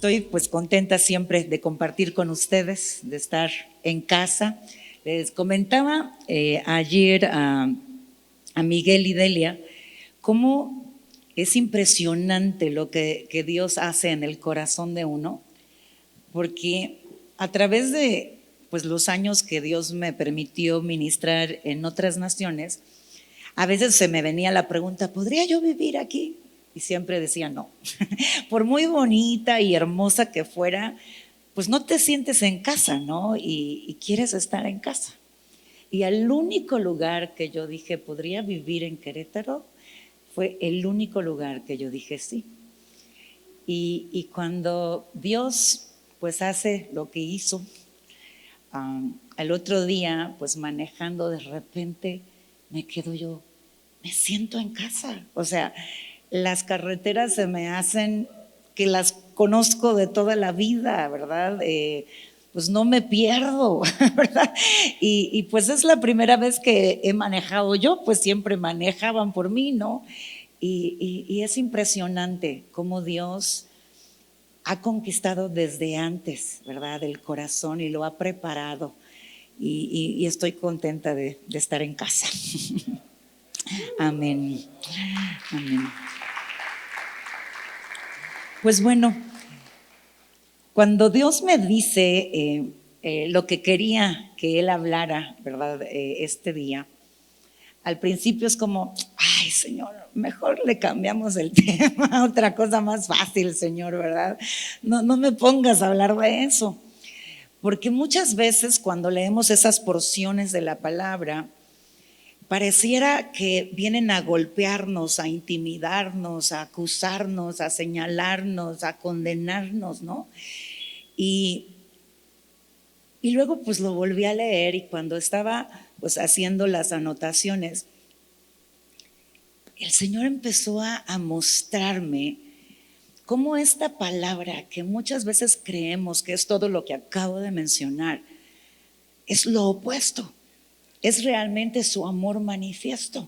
Estoy pues contenta siempre de compartir con ustedes, de estar en casa. Les comentaba ayer a Miguel y Delia cómo es impresionante lo que Dios hace en el corazón de uno, porque a través de pues los años que Dios me permitió ministrar en otras naciones, a veces se me venía la pregunta, ¿podría yo vivir aquí? Y siempre decía no. Por muy bonita y hermosa que fuera, pues no te sientes en casa, ¿no? Y quieres estar en casa. Y el único lugar que yo dije, ¿podría vivir en Querétaro? Fue el único lugar que yo dije sí. Y cuando Dios pues hace lo que hizo, el otro día pues manejando de repente me quedo yo, me siento en casa. O sea, las carreteras se me hacen que las conozco de toda la vida, ¿verdad? Pues no me pierdo, ¿verdad? Y pues es la primera vez que he manejado yo, pues siempre manejaban por mí, ¿no? Y es impresionante cómo Dios ha conquistado desde antes, ¿verdad? El corazón y lo ha preparado. Y estoy contenta de estar en casa. Amén. Amén. Pues bueno, cuando Dios me dice lo que quería que Él hablara, ¿verdad? Este día, al principio es como, ay Señor, mejor le cambiamos el tema a otra cosa más fácil, Señor, ¿verdad? No me pongas a hablar de eso. Porque muchas veces cuando leemos esas porciones de la palabra, pareciera que vienen a golpearnos, a intimidarnos, a acusarnos, a señalarnos, a condenarnos, ¿no? Y luego pues lo volví a leer y cuando estaba pues haciendo las anotaciones, el Señor empezó a mostrarme cómo esta palabra que muchas veces creemos que es todo lo que acabo de mencionar, es lo opuesto. Es realmente su amor manifiesto.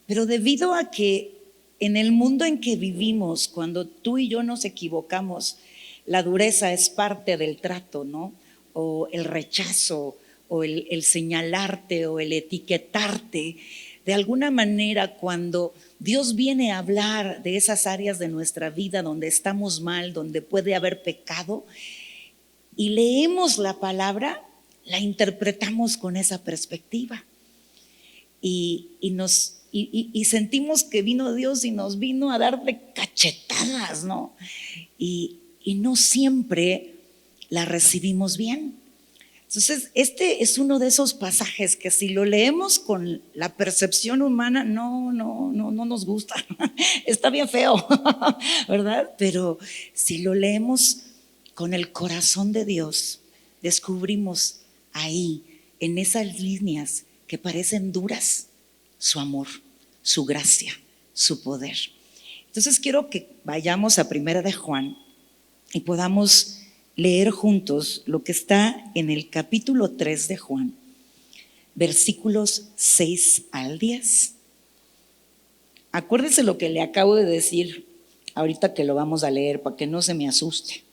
Pero debido a que en el mundo en que vivimos, cuando tú y yo nos equivocamos, la dureza es parte del trato, ¿no? O el rechazo, o el señalarte, o el etiquetarte. De alguna manera, cuando Dios viene a hablar de esas áreas de nuestra vida donde estamos mal, donde puede haber pecado, y leemos la palabra, la interpretamos con esa perspectiva y sentimos que vino Dios y nos vino a dar de cachetadas, ¿no? Y no siempre la recibimos bien. Entonces, este es uno de esos pasajes que si lo leemos con la percepción humana, no nos gusta, está bien feo, ¿verdad? Pero si lo leemos con el corazón de Dios, descubrimos ahí, en esas líneas que parecen duras, su amor, su gracia, su poder. Entonces quiero que vayamos a Primera de Juan y podamos leer juntos lo que está en el capítulo 3 de Juan, versículos 6 al 10. Acuérdese lo que le acabo de decir ahorita que lo vamos a leer para que no se me asuste.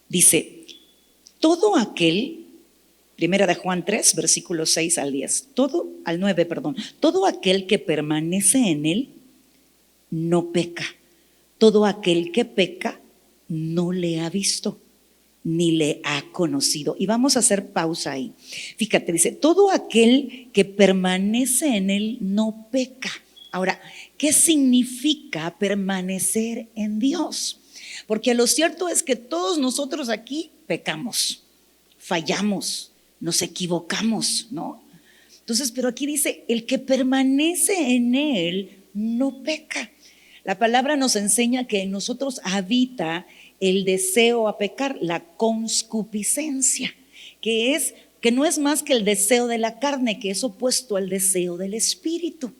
Dice, todo aquel, Primera de Juan 3, versículos 6 al 10, al 9, todo aquel que permanece en él no peca. Todo aquel que peca no le ha visto ni le ha conocido. Y vamos a hacer pausa ahí. Fíjate, dice, todo aquel que permanece en él no peca. Ahora, ¿qué significa permanecer en Dios? Porque lo cierto es que todos nosotros aquí pecamos, fallamos, nos equivocamos, ¿no? Entonces, pero aquí dice, el que permanece en él no peca. La palabra nos enseña que en nosotros habita el deseo a pecar, la concupiscencia, que no es más que el deseo de la carne, que es opuesto al deseo del espíritu.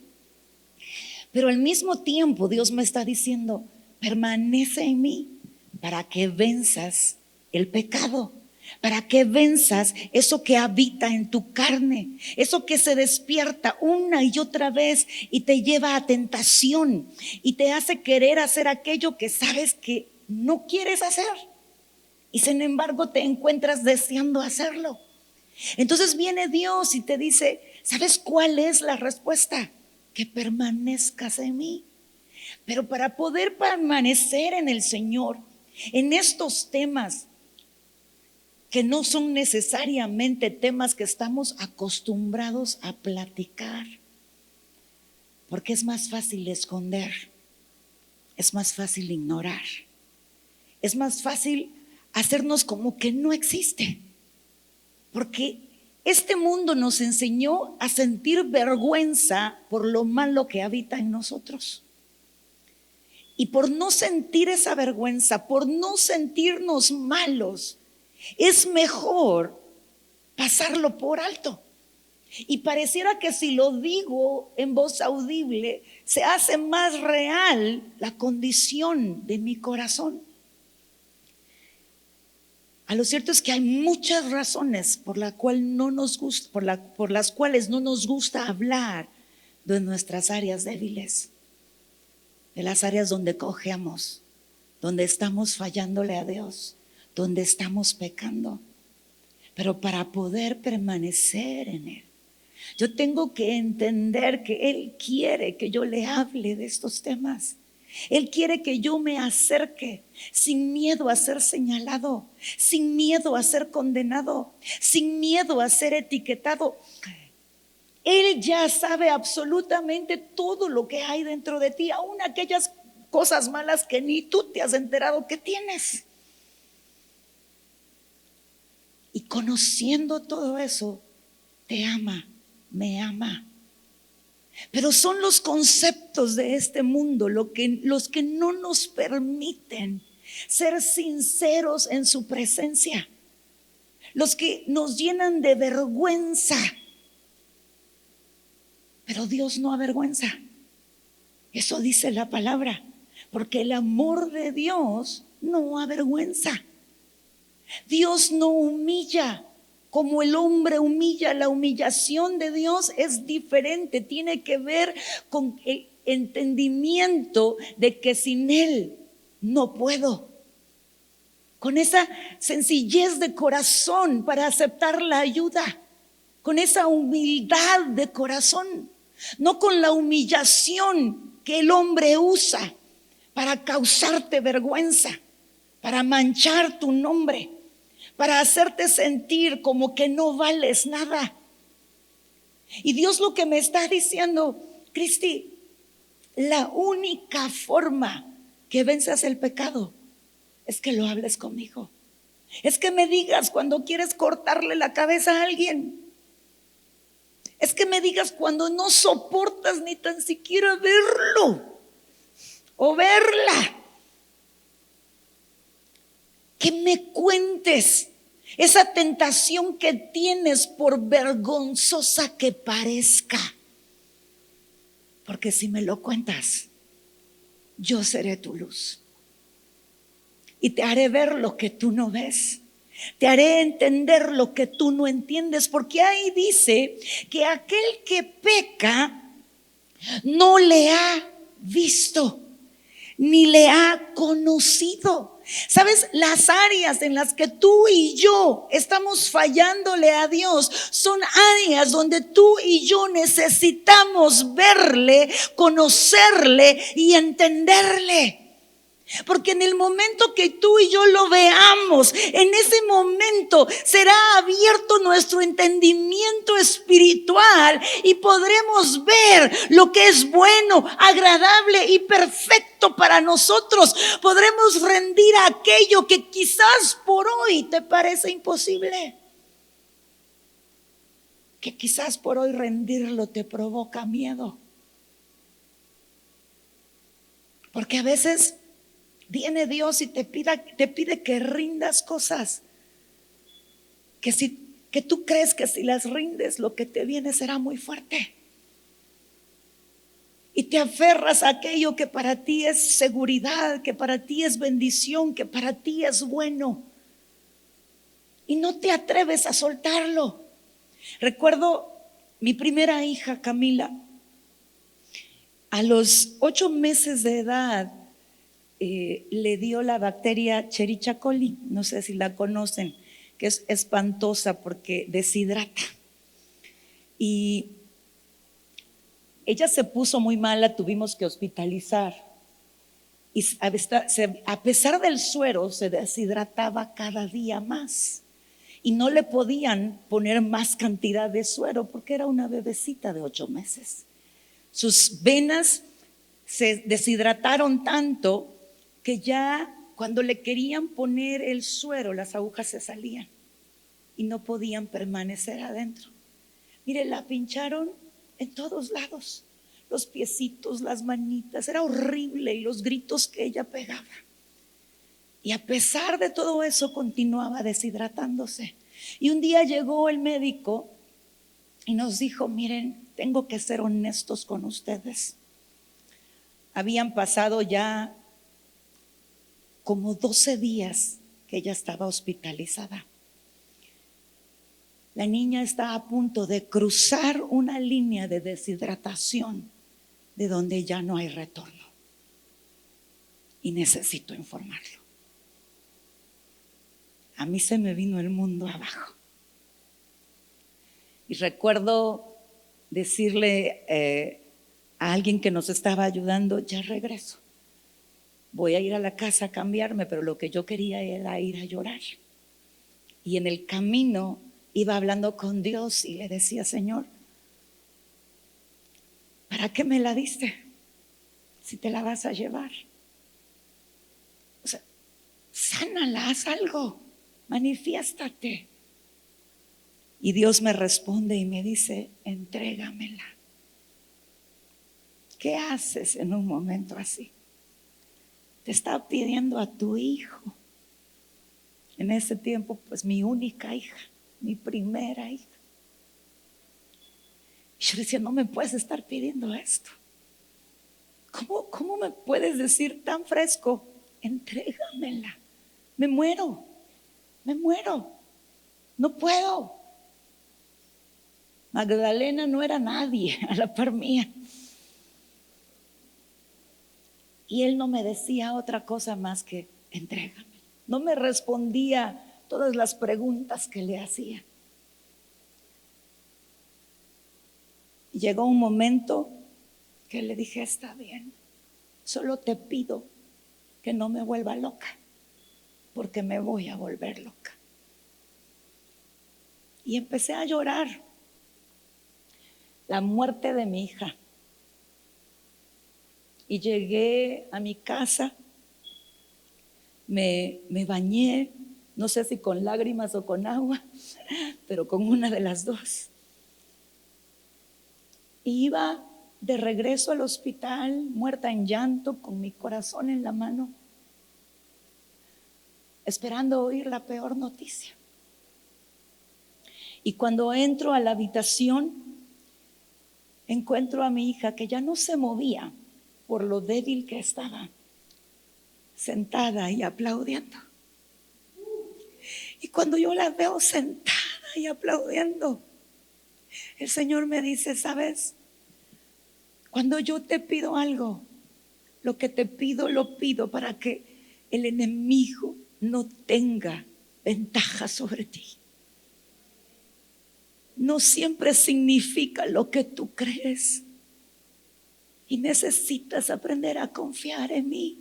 Pero al mismo tiempo Dios me está diciendo, permanece en mí para que venzas el pecado, para que venzas eso que habita en tu carne, eso que se despierta una y otra vez y te lleva a tentación y te hace querer hacer aquello que sabes que no quieres hacer y sin embargo te encuentras deseando hacerlo. Entonces viene Dios y te dice, ¿sabes cuál es la respuesta? Que permanezcas en mí. Pero para poder permanecer en el Señor, en estos temas que no son necesariamente temas que estamos acostumbrados a platicar, porque es más fácil esconder, es más fácil ignorar, es más fácil hacernos como que no existe, porque este mundo nos enseñó a sentir vergüenza por lo malo que habita en nosotros. Y por no sentir esa vergüenza, por no sentirnos malos, es mejor pasarlo por alto. Y pareciera que si lo digo en voz audible, se hace más real la condición de mi corazón. A lo cierto es que hay muchas razones por las cuales no nos gusta hablar de nuestras áreas débiles, de las áreas donde cojeamos, donde estamos fallándole a Dios, donde estamos pecando. Pero para poder permanecer en Él, yo tengo que entender que Él quiere que yo le hable de estos temas. Él quiere que yo me acerque sin miedo a ser señalado, sin miedo a ser condenado, sin miedo a ser etiquetado. Él ya sabe absolutamente todo lo que hay dentro de ti, aún aquellas cosas malas que ni tú te has enterado que tienes. Y conociendo todo eso, te ama, me ama. Pero son los conceptos de este mundo los que no nos permiten ser sinceros en su presencia, los que nos llenan de vergüenza. Pero Dios no avergüenza. Eso dice la palabra, porque el amor de Dios no avergüenza. Dios no humilla como el hombre humilla. La humillación de Dios es diferente, tiene que ver con el entendimiento de que sin Él no puedo. Con esa sencillez de corazón para aceptar la ayuda, con esa humildad de corazón, no con la humillación que el hombre usa para causarte vergüenza, para manchar tu nombre, para hacerte sentir como que no vales nada. Y Dios lo que me está diciendo, Cristi, la única forma que venzas el pecado es que lo hables conmigo. Es que me digas cuando quieres cortarle la cabeza a alguien. Es que me digas cuando no soportas ni tan siquiera verlo o verla. Que me cuentes esa tentación que tienes, por vergonzosa que parezca. Porque si me lo cuentas, yo seré tu luz. Y te haré ver lo que tú no ves. Te haré entender lo que tú no entiendes. Porque ahí dice que aquel que peca no le ha visto ni le ha conocido. ¿Sabes? Las áreas en las que tú y yo estamos fallándole a Dios son áreas donde tú y yo necesitamos verle, conocerle y entenderle. Porque en el momento que tú y yo lo veamos, en ese momento será abierto nuestro entendimiento espiritual y podremos ver lo que es bueno, agradable y perfecto para nosotros. Podremos rendir aquello que quizás por hoy te parece imposible, que quizás por hoy rendirlo te provoca miedo. Porque a veces viene Dios y te pide que rindas cosas que tú crees que si las rindes lo que te viene será muy fuerte. Y te aferras a aquello que para ti es seguridad, que para ti es bendición, que para ti es bueno. y no te atreves a soltarlo. Recuerdo mi primera hija, Camila, a los 8 meses de edad le dio la bacteria Escherichia coli, no sé si la conocen, que es espantosa porque deshidrata. Y ella se puso muy mala, tuvimos que hospitalizar. Y a pesar del suero, se deshidrataba cada día más. Y no le podían poner más cantidad de suero porque era una bebecita de 8 meses. Sus venas se deshidrataron tanto que ya cuando le querían poner el suero, las agujas se salían y no podían permanecer adentro. Mire, la pincharon en todos lados, los piecitos, las manitas, era horrible, y los gritos que ella pegaba. Y a pesar de todo eso continuaba deshidratándose. Y un día llegó el médico y nos dijo: miren, tengo que ser honestos con ustedes. Habían pasado ya como 12 días que ella estaba hospitalizada. La niña está a punto de cruzar una línea de deshidratación de donde ya no hay retorno. Y necesito informarlo. A mí se me vino el mundo abajo. Y recuerdo decirle a alguien que nos estaba ayudando: ya regreso. Voy a ir a la casa a cambiarme, pero lo que yo quería era ir a llorar. Y en el camino iba hablando con Dios y le decía: Señor, ¿para qué me la diste si te la vas a llevar? O sea, sánala, haz algo, manifiéstate. Y Dios me responde y me dice: entrégamela. ¿Qué haces en un momento así? Te está pidiendo a tu hijo. En ese tiempo, pues mi única hija, mi primera hija. Y yo decía: no me puedes estar pidiendo esto. ¿Cómo me puedes decir tan fresco? Entrégamela. Me muero, no puedo. Magdalena no era nadie a la par mía. Y él no me decía otra cosa más que: entrégame. No me respondía todas las preguntas que le hacía. Llegó un momento que le dije: está bien, solo te pido que no me vuelva loca, porque me voy a volver loca. Y empecé a llorar la muerte de mi hija. Y llegué a mi casa, me bañé, no sé si con lágrimas o con agua, pero con una de las dos. Y iba de regreso al hospital, muerta en llanto, con mi corazón en la mano, esperando oír la peor noticia. Y cuando entro a la habitación, encuentro a mi hija, que ya no se movía por lo débil que estaba, sentada y aplaudiendo. Y cuando yo la veo sentada y aplaudiendo, el Señor me dice: ¿sabes? Cuando yo te pido algo, lo que te pido, lo pido para que el enemigo no tenga ventaja sobre ti. No siempre significa lo que tú crees. Y necesitas aprender a confiar en mí.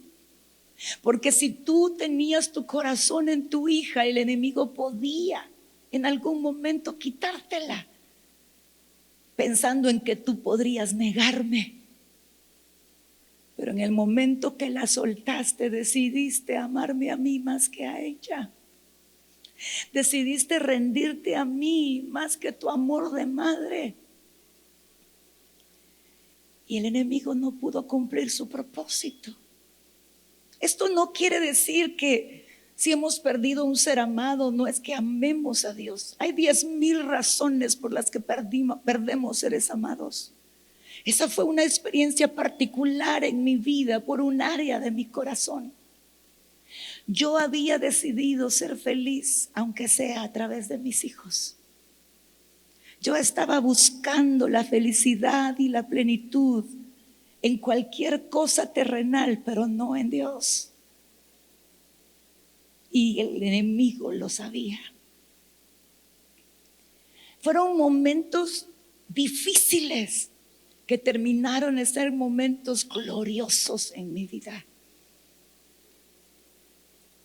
Porque si tú tenías tu corazón en tu hija, el enemigo podía en algún momento quitártela, pensando en que tú podrías negarme. Pero en el momento que la soltaste, decidiste amarme a mí más que a ella. Decidiste rendirte a mí más que tu amor de madre. Y el enemigo no pudo cumplir su propósito. Esto no quiere decir que si hemos perdido un ser amado, no es que amemos a Dios. Hay 10,000 razones por las que perdemos seres amados. Esa fue una experiencia particular en mi vida por un área de mi corazón. yo había decidido ser feliz, aunque sea a través de mis hijos. Yo estaba buscando la felicidad y la plenitud en cualquier cosa terrenal, pero no en Dios. Y el enemigo lo sabía. Fueron momentos difíciles que terminaron de ser momentos gloriosos en mi vida.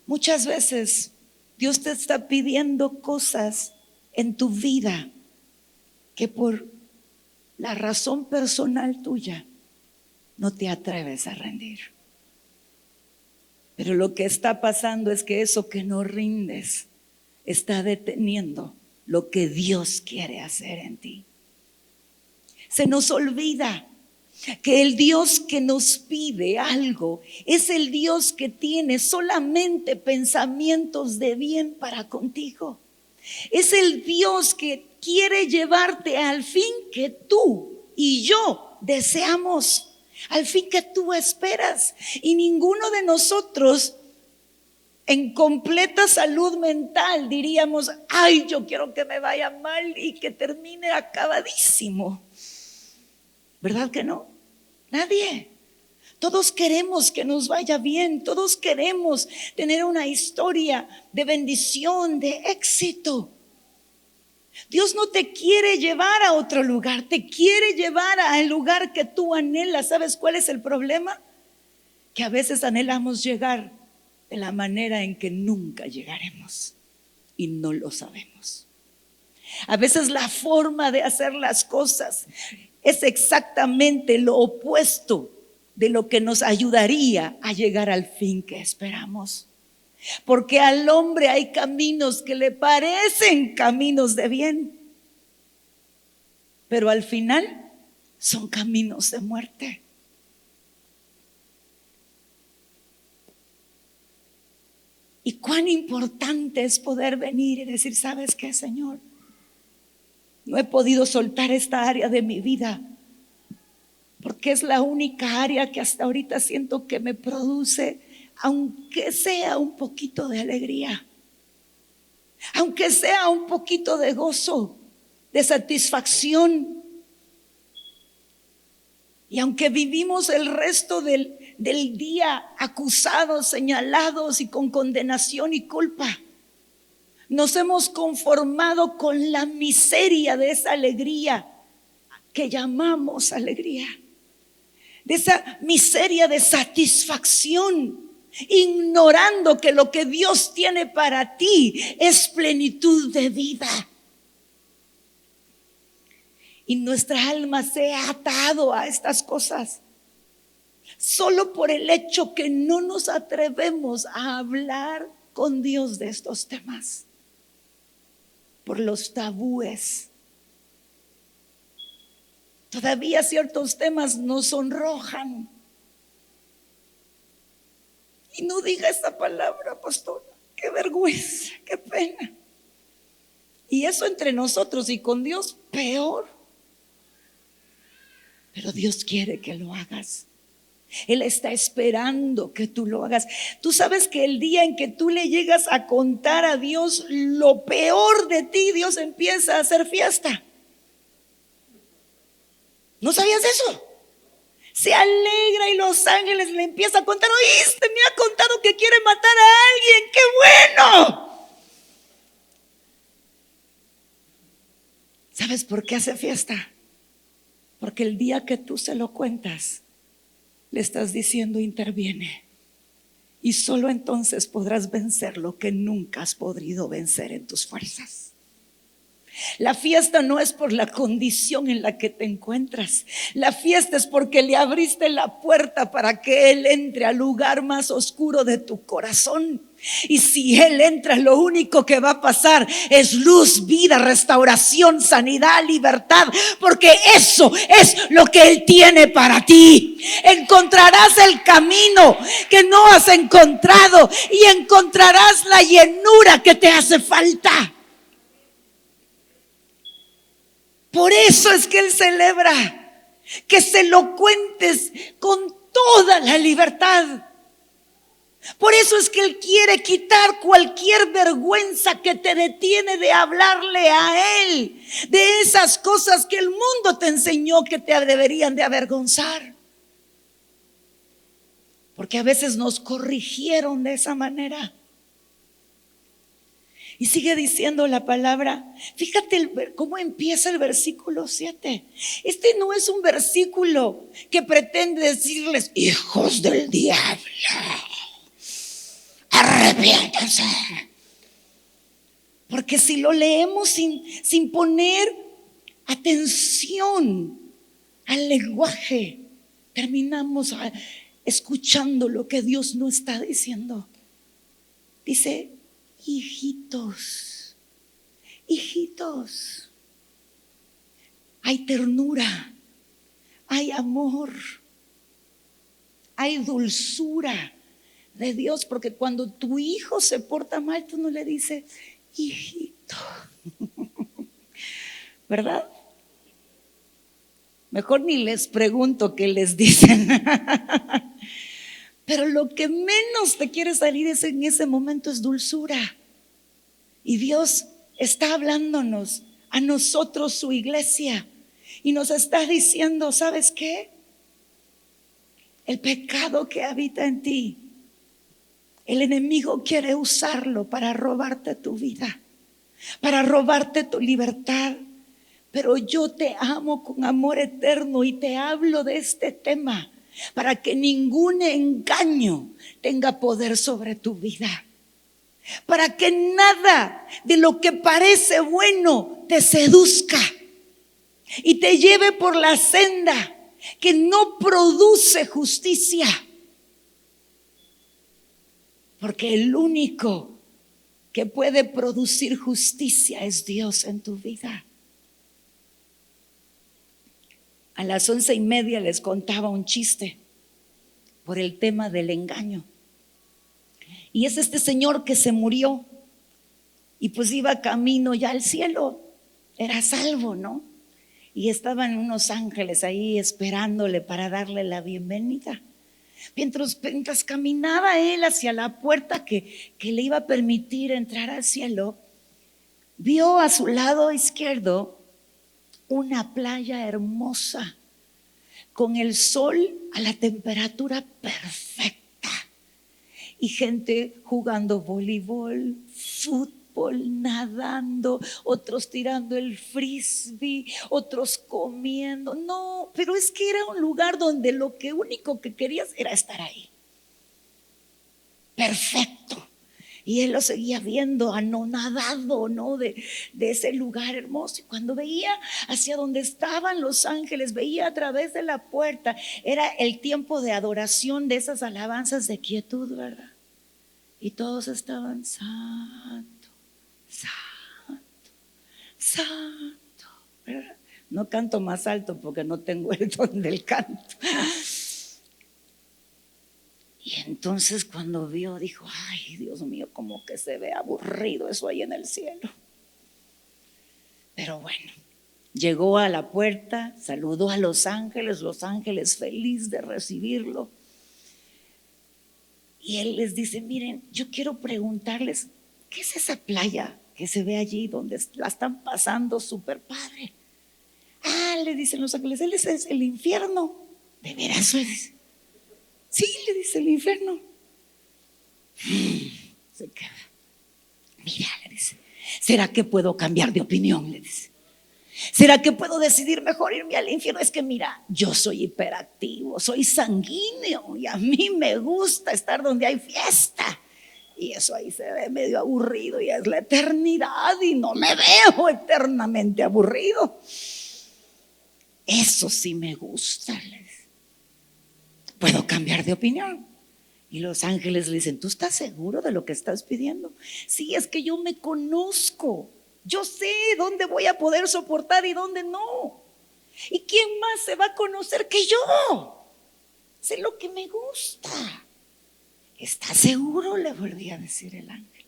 Muchas veces Dios te está pidiendo cosas en tu vida que por la razón personal tuya no te atreves a rendir. Pero lo que está pasando es que eso que no rindes está deteniendo lo que Dios quiere hacer en ti. Se nos olvida que el Dios que nos pide algo es el Dios que tiene solamente pensamientos de bien para contigo. Es el Dios que quiere llevarte al fin que tú y yo deseamos, al fin que tú esperas. Y ninguno de nosotros en completa salud mental diríamos: ay, yo quiero que me vaya mal y que termine acabadísimo. ¿Verdad que no? Nadie. Todos queremos que nos vaya bien. Todos queremos tener una historia de bendición, de éxito. Dios no te quiere llevar a otro lugar, te quiere llevar al lugar que tú anhelas. ¿Sabes cuál es el problema? Que a veces anhelamos llegar de la manera en que nunca llegaremos y no lo sabemos. A veces la forma de hacer las cosas es exactamente lo opuesto de lo que nos ayudaría a llegar al fin que esperamos. Porque al hombre hay caminos que le parecen caminos de bien, pero al final son caminos de muerte. Y cuán importante es poder venir y decir: ¿sabes qué, Señor? No he podido soltar esta área de mi vida porque es la única área que hasta ahorita siento que me produce, aunque sea un poquito de alegría, aunque sea un poquito de gozo, de satisfacción. Y aunque vivimos el resto del día acusados, señalados y con condenación y culpa, nos hemos conformado con la miseria de esa alegría que llamamos alegría, de esa miseria de satisfacción, ignorando que lo que Dios tiene para ti es plenitud de vida. Y nuestra alma se ha atado a estas cosas solo por el hecho que no nos atrevemos a hablar con Dios de estos temas, por los tabúes. Todavía ciertos temas nos sonrojan. Y no diga esa palabra, pastora, qué vergüenza, qué pena. Y eso entre nosotros y con Dios, peor. Pero Dios quiere que lo hagas. Él está esperando que tú lo hagas. Tú sabes que el día en que tú le llegas a contar a Dios lo peor de ti, Dios empieza a hacer fiesta. ¿No sabías eso? Se alegra y los ángeles le empiezan a contar: oíste, me ha contado que quiere matar a alguien, ¡qué bueno! ¿Sabes por qué hace fiesta? Porque el día que tú se lo cuentas, le estás diciendo: interviene. Y solo entonces podrás vencer lo que nunca has podido vencer en tus fuerzas. La fiesta no es por la condición en la que te encuentras. La fiesta es porque le abriste la puerta para que Él entre al lugar más oscuro de tu corazón. Y si Él entra, lo único que va a pasar es luz, vida, restauración, sanidad, libertad, porque eso es lo que Él tiene para ti. Encontrarás el camino que no has encontrado y encontrarás la llenura que te hace falta. Por eso es que Él celebra que se lo cuentes con toda la libertad. Por eso es que Él quiere quitar cualquier vergüenza que te detiene de hablarle a Él, de esas cosas que el mundo te enseñó que te deberían de avergonzar. Porque a veces nos corrigieron de esa manera. Y sigue diciendo la palabra. Fíjate cómo empieza el versículo 7. Este no es un versículo que pretende decirles: hijos del diablo, arrepiéntanse. Porque si lo leemos sin poner atención al lenguaje, terminamos escuchando lo que Dios no está diciendo. Dice: hijitos, hijitos. Hay ternura, hay amor, hay dulzura de Dios, porque cuando tu hijo se porta mal, tú no le dices: hijito, ¿verdad? Mejor ni les pregunto qué les dicen. Pero lo que menos te quiere salir en ese momento es dulzura. Y Dios está hablándonos a nosotros, su iglesia, y nos está diciendo: ¿sabes qué? El pecado que habita en ti, el enemigo quiere usarlo para robarte tu vida, para robarte tu libertad. Pero yo te amo con amor eterno y te hablo de este tema para que ningún engaño tenga poder sobre tu vida, para que nada de lo que parece bueno te seduzca y te lleve por la senda que no produce justicia. Porque el único que puede producir justicia es Dios en tu vida. A las 11:30 les contaba un chiste por el tema del engaño. Y es este señor que se murió y pues iba camino ya al cielo, era salvo, ¿no? Y estaban unos ángeles ahí esperándole para darle la bienvenida. Mientras caminaba él hacia la puerta que le iba a permitir entrar al cielo, vio a su lado izquierdo una playa hermosa, con el sol a la temperatura perfecta, y gente jugando voleibol, fútbol, nadando, otros tirando el frisbee, otros comiendo. No, pero es que era un lugar donde lo único que querías era estar ahí. Perfecto. Y él lo seguía viendo, anonadado, ¿no? De ese lugar hermoso. Y cuando veía hacia donde estaban los ángeles, veía a través de la puerta, era el tiempo de adoración, de esas alabanzas de quietud, ¿verdad? Y todos estaban: santo, santo, santo, ¿verdad? No canto más alto porque no tengo el don del canto. Y entonces cuando vio, dijo: ay, Dios mío, como que se ve aburrido eso ahí en el cielo. Pero bueno, llegó a la puerta, saludó a los ángeles feliz de recibirlo. Y él les dice: miren, yo quiero preguntarles, ¿qué es esa playa que se ve allí donde la están pasando súper padre? Ah, le dicen los ángeles, él es el infierno. ¿De veras? Le dice. Sí, le dice: el infierno. Se queda. Mira, le dice, ¿será que puedo cambiar de opinión? Le dice. ¿Será que puedo decidir mejor irme al infierno? Es que mira, yo soy hiperactivo, soy sanguíneo y a mí me gusta estar donde hay fiesta. Y eso ahí se ve medio aburrido y es la eternidad y no me veo eternamente aburrido. Eso sí me gusta, le dice. Puedo cambiar de opinión. Y los ángeles le dicen: ¿tú estás seguro de lo que estás pidiendo? Sí, es que yo me conozco. Yo sé dónde voy a poder soportar y dónde no. ¿Y quién más se va a conocer que yo? Sé lo que me gusta. ¿Estás seguro?, le volví a decir el ángel.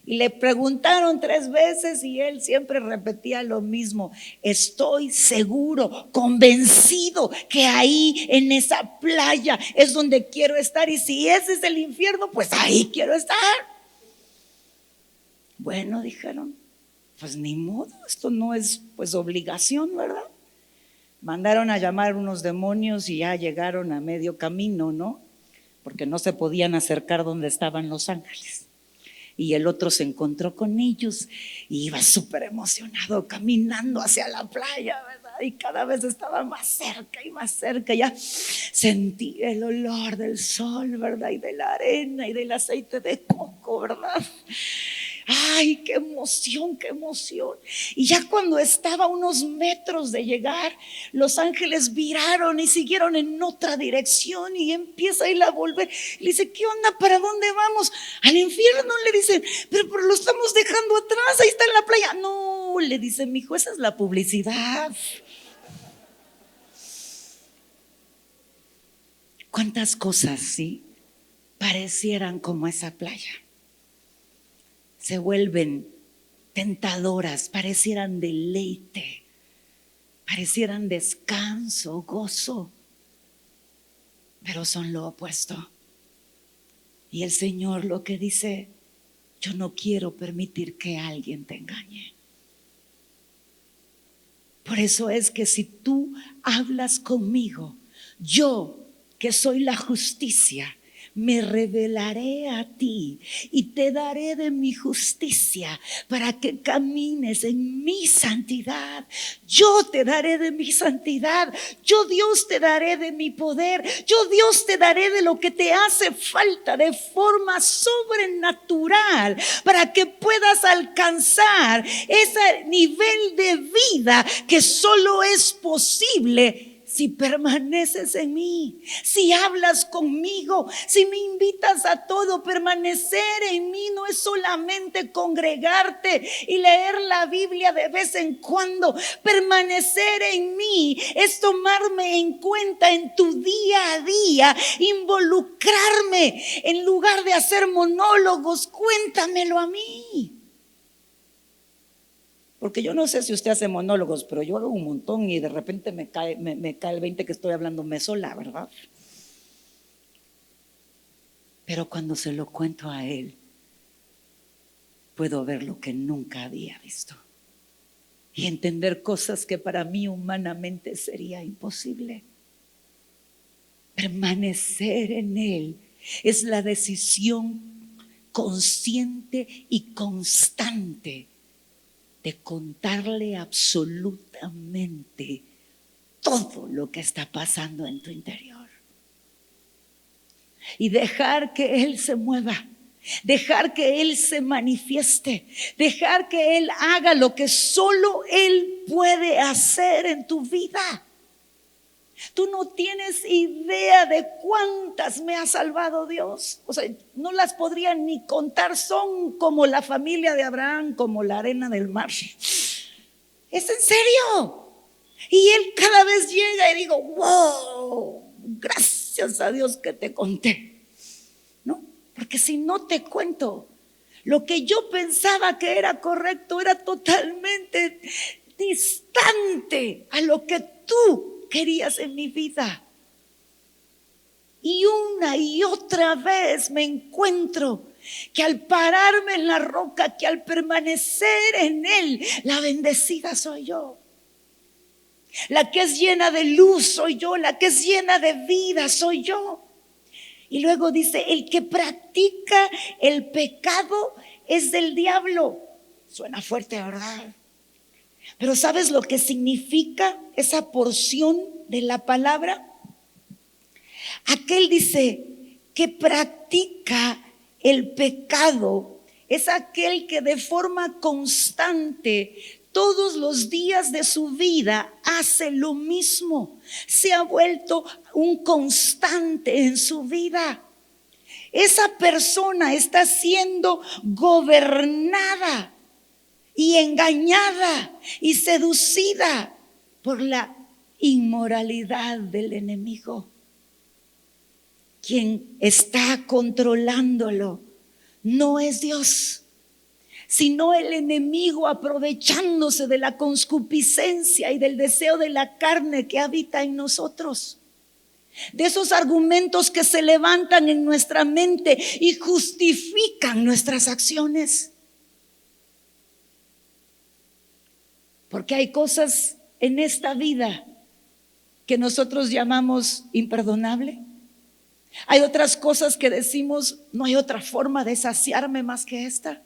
Y le preguntaron 3 veces y él siempre repetía lo mismo: estoy seguro, convencido que ahí en esa playa es donde quiero estar, y si ese es el infierno, pues ahí quiero estar. Bueno, dijeron, pues ni modo, esto no es pues obligación, ¿verdad? Mandaron a llamar unos demonios y ya llegaron a medio camino, ¿no? Porque no se podían acercar donde estaban los ángeles. Y el otro se encontró con ellos y iba súper emocionado caminando hacia la playa, ¿verdad? Y cada vez estaba más cerca y más cerca. Ya sentía el olor del sol, ¿verdad? Y de la arena y del aceite de coco, ¿verdad? Ay, qué emoción, qué emoción. Y ya cuando estaba a unos metros de llegar, los ángeles viraron y siguieron en otra dirección, y empieza él a volver. Le dice, ¿qué onda? ¿Para dónde vamos? Al infierno, le dicen. Pero lo estamos dejando atrás, ahí está en la playa. No, le dice, mijo, esa es la publicidad. ¿Cuántas cosas, sí, parecieran como esa playa? Se vuelven tentadoras, parecieran deleite, parecieran descanso, gozo, pero son lo opuesto. Y el Señor lo que dice: yo no quiero permitir que alguien te engañe. Por eso es que si tú hablas conmigo, yo que soy la justicia, me revelaré a ti y te daré de mi justicia para que camines en mi santidad. Yo te daré de mi santidad. Yo, Dios, te daré de mi poder. Yo, Dios, te daré de lo que te hace falta de forma sobrenatural para que puedas alcanzar ese nivel de vida que solo es posible si permaneces en mí, si hablas conmigo, si me invitas a todo. Permanecer en mí no es solamente congregarte y leer la Biblia de vez en cuando. Permanecer en mí es tomarme en cuenta en tu día a día, involucrarme. En lugar de hacer monólogos, cuéntamelo a mí. Porque yo no sé si usted hace monólogos, pero yo hago un montón y de repente me cae el 20 que estoy hablándome sola, ¿verdad? Pero cuando se lo cuento a él, puedo ver lo que nunca había visto y entender cosas que para mí humanamente sería imposible. Permanecer en él es la decisión consciente y constante de contarle absolutamente todo lo que está pasando en tu interior y dejar que Él se mueva, dejar que Él se manifieste, dejar que Él haga lo que solo Él puede hacer en tu vida. Tú no tienes idea de cuántas me ha salvado Dios. O sea, no las podría ni contar. Son como la familia de Abraham, como la arena del mar. Es en serio. Y Él cada vez llega y digo, wow, gracias a Dios que te conté. ¿No? Porque si no te cuento, lo que yo pensaba que era correcto era totalmente distante a lo que tú querías en mi vida. Y una y otra vez me encuentro que al pararme en la roca, que al permanecer en Él, la bendecida soy yo. La que es llena de luz soy yo, la que es llena de vida soy yo. Y luego dice, el que practica el pecado es del diablo. Suena fuerte, ¿verdad? Pero ¿sabes lo que significa esa porción de la palabra? Aquel dice que practica el pecado es aquel que de forma constante todos los días de su vida hace lo mismo. Se ha vuelto un constante en su vida. Esa persona está siendo gobernada y engañada y seducida por la inmoralidad del enemigo. Quien está controlándolo no es Dios, sino el enemigo aprovechándose de la concupiscencia y del deseo de la carne que habita en nosotros. De esos argumentos que se levantan en nuestra mente y justifican nuestras acciones. Porque hay cosas en esta vida que nosotros llamamos imperdonable. Hay otras cosas que decimos, no hay otra forma de saciarme más que esta.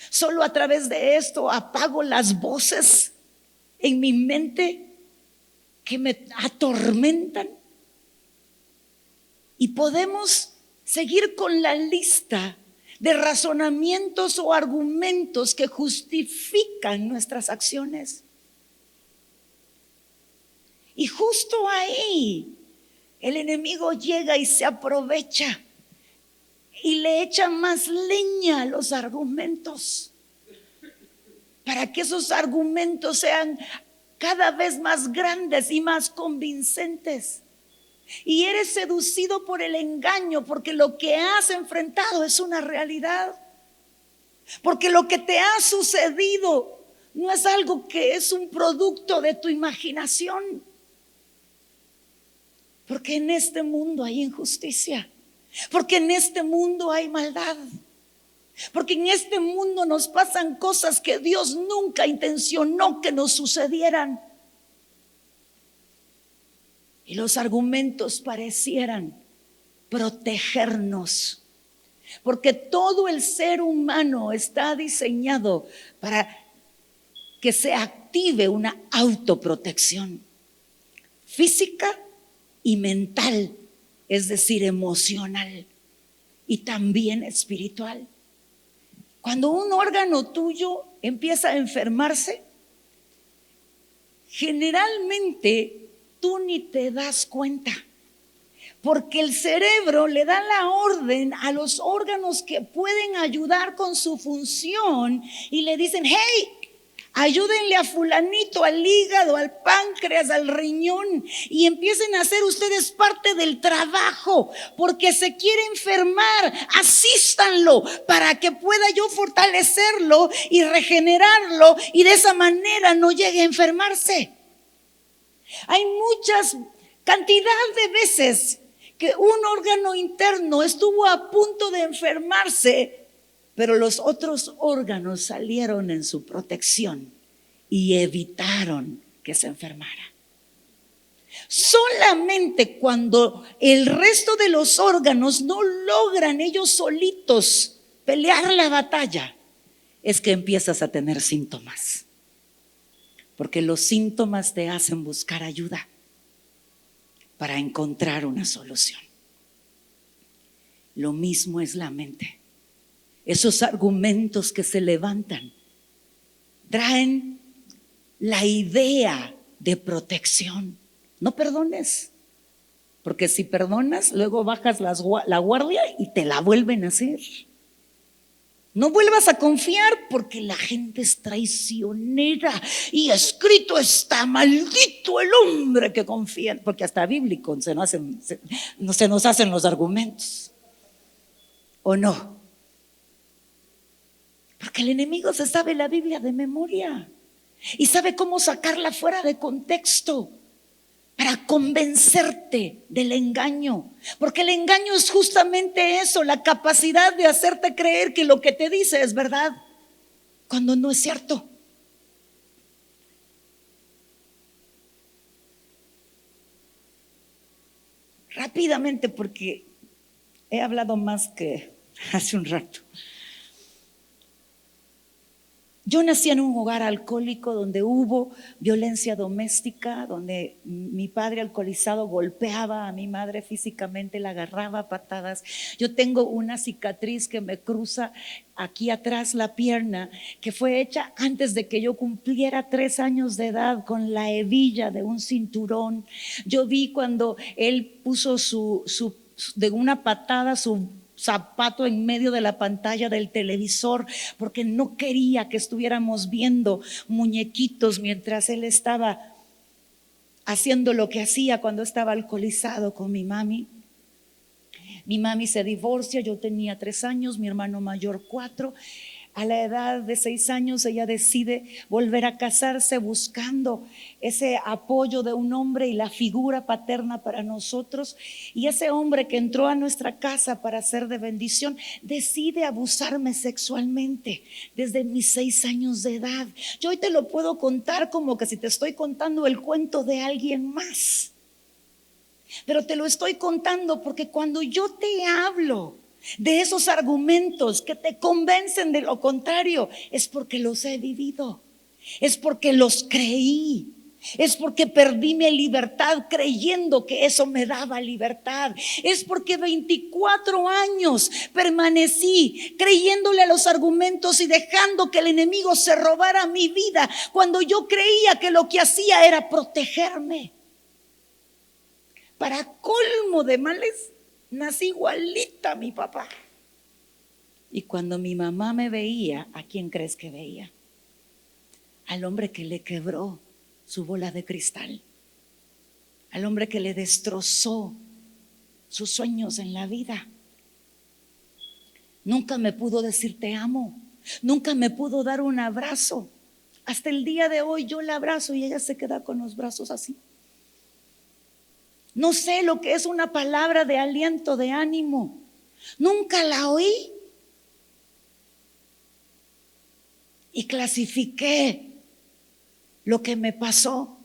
Solo a través de esto apago las voces en mi mente que me atormentan. Y podemos seguir con la lista de razonamientos o argumentos que justifican nuestras acciones. Y justo ahí el enemigo llega y se aprovecha y le echa más leña a los argumentos para que esos argumentos sean cada vez más grandes y más convincentes. Y eres seducido por el engaño, porque lo que has enfrentado es una realidad. Porque lo que te ha sucedido no es algo que es un producto de tu imaginación. Porque en este mundo hay injusticia. Porque en este mundo hay maldad. Porque en este mundo nos pasan cosas que Dios nunca intencionó que nos sucedieran. Y los argumentos parecieran protegernos. Porque todo el ser humano está diseñado para que se active una autoprotección física y mental, es decir, emocional y también espiritual. Cuando un órgano tuyo empieza a enfermarse, generalmente tú ni te das cuenta, porque el cerebro le da la orden a los órganos que pueden ayudar con su función y le dicen: hey, ayúdenle a fulanito, al hígado, al páncreas, al riñón, y empiecen a hacer ustedes parte del trabajo, porque se quiere enfermar, asístanlo para que pueda yo fortalecerlo y regenerarlo, y de esa manera no llegue a enfermarse. Hay muchas cantidad de veces que un órgano interno estuvo a punto de enfermarse, pero los otros órganos salieron en su protección y evitaron que se enfermara. Solamente cuando el resto de los órganos no logran ellos solitos pelear la batalla, es que empiezas a tener síntomas. Porque los síntomas te hacen buscar ayuda para encontrar una solución. Lo mismo es la mente. Esos argumentos que se levantan traen la idea de protección. No perdones, porque si perdonas, luego bajas la guardia y te la vuelven a hacer. No vuelvas a confiar, porque la gente es traicionera, y escrito está: maldito el hombre que confía. Porque hasta bíblico se nos hacen los argumentos, ¿o no? Porque el enemigo se sabe la Biblia de memoria y sabe cómo sacarla fuera de contexto para convencerte del engaño. Porque el engaño es justamente eso, la capacidad de hacerte creer que lo que te dice es verdad, cuando no es cierto. Rápidamente, porque he hablado más que hace un rato. Yo nací en un hogar alcohólico donde hubo violencia doméstica, donde mi padre alcoholizado golpeaba a mi madre físicamente, la agarraba a patadas. Yo tengo una cicatriz que me cruza aquí atrás la pierna, que fue hecha antes de que yo cumpliera 3 años de edad, con la hebilla de un cinturón. Yo vi cuando él puso de una patada su zapato en medio de la pantalla del televisor, porque no quería que estuviéramos viendo muñequitos mientras él estaba haciendo lo que hacía cuando estaba alcoholizado con mi mami. Mi mami se divorcia, yo tenía 3 años, mi hermano mayor 4. A la edad de 6 años ella decide volver a casarse buscando ese apoyo de un hombre y la figura paterna para nosotros. Y ese hombre que entró a nuestra casa para ser de bendición decide abusarme sexualmente desde mis 6 años de edad. Yo hoy te lo puedo contar como que si te estoy contando el cuento de alguien más. Pero te lo estoy contando porque cuando yo te hablo de esos argumentos que te convencen de lo contrario, es porque los he vivido, es porque los creí, es porque perdí mi libertad creyendo que eso me daba libertad, es porque 24 años permanecí creyéndole a los argumentos y dejando que el enemigo se robara mi vida cuando yo creía que lo que hacía era protegerme. Para colmo de males, nací igualita a mi papá. Y cuando mi mamá me veía, ¿a quién crees que veía? Al hombre que le quebró su bola de cristal, al hombre que le destrozó sus sueños en la vida. Nunca me pudo decir te amo, nunca me pudo dar un abrazo. Hasta el día de hoy yo la abrazo y ella se queda con los brazos así. No sé lo que es una palabra de aliento, de ánimo. Nunca la oí. Y clasifiqué lo que me pasó.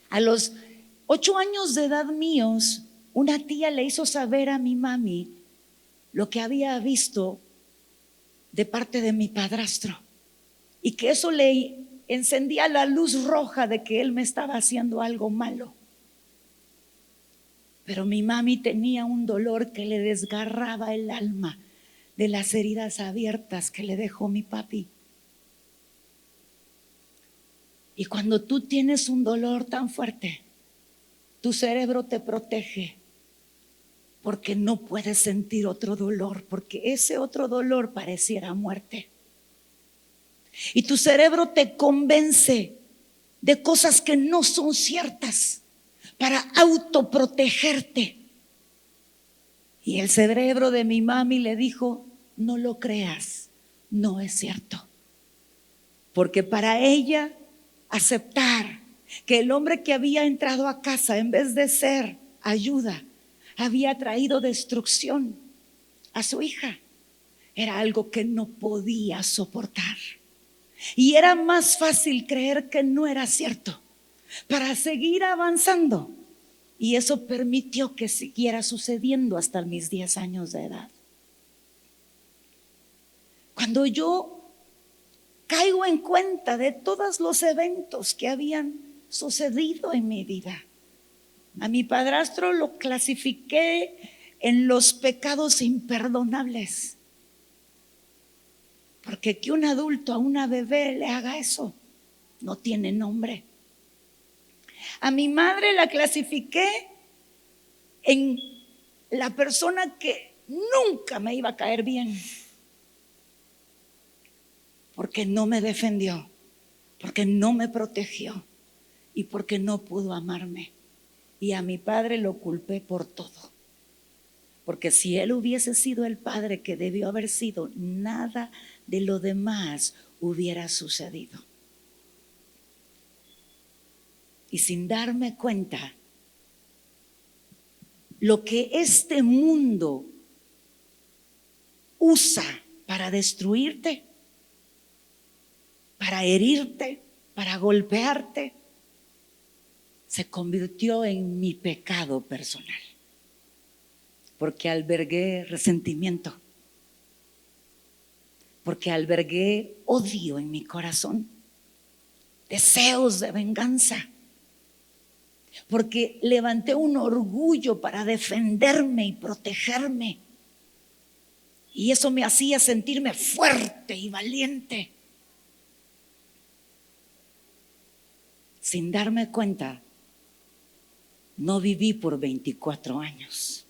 A los 8 años de edad míos, una tía le hizo saber a mi mami lo que había visto de parte de mi padrastro. Y que eso le encendía la luz roja de que él me estaba haciendo algo malo. Pero mi mami tenía un dolor que le desgarraba el alma de las heridas abiertas que le dejó mi papi. Y cuando tú tienes un dolor tan fuerte, tu cerebro te protege porque no puedes sentir otro dolor, porque ese otro dolor pareciera muerte. Y tu cerebro te convence de cosas que no son ciertas para autoprotegerte. Y el cerebro de mi mami le dijo, no lo creas, no es cierto. Porque para ella aceptar que el hombre que había entrado a casa en vez de ser ayuda, había traído destrucción a su hija, era algo que no podía soportar. Y era más fácil creer que no era cierto para seguir avanzando. Y eso permitió que siguiera sucediendo hasta mis 10 años de edad. Cuando yo caigo en cuenta de todos los eventos que habían sucedido en mi vida, a mi padrastro lo clasifiqué en los pecados imperdonables. Porque que un adulto a una bebé le haga eso no tiene nombre. A mi madre la clasifiqué en la persona que nunca me iba a caer bien. Porque no me defendió, porque no me protegió y porque no pudo amarme. Y a mi padre lo culpé por todo. Porque si él hubiese sido el padre que debió haber sido, nada de lo demás hubiera sucedido. Y sin darme cuenta, lo que este mundo usa para destruirte, para herirte, para golpearte, se convirtió en mi pecado personal. Porque albergué resentimiento, porque albergué odio en mi corazón, deseos de venganza, porque levanté un orgullo para defenderme y protegerme. Y eso me hacía sentirme fuerte y valiente. Sin darme cuenta, no viví por 24 años,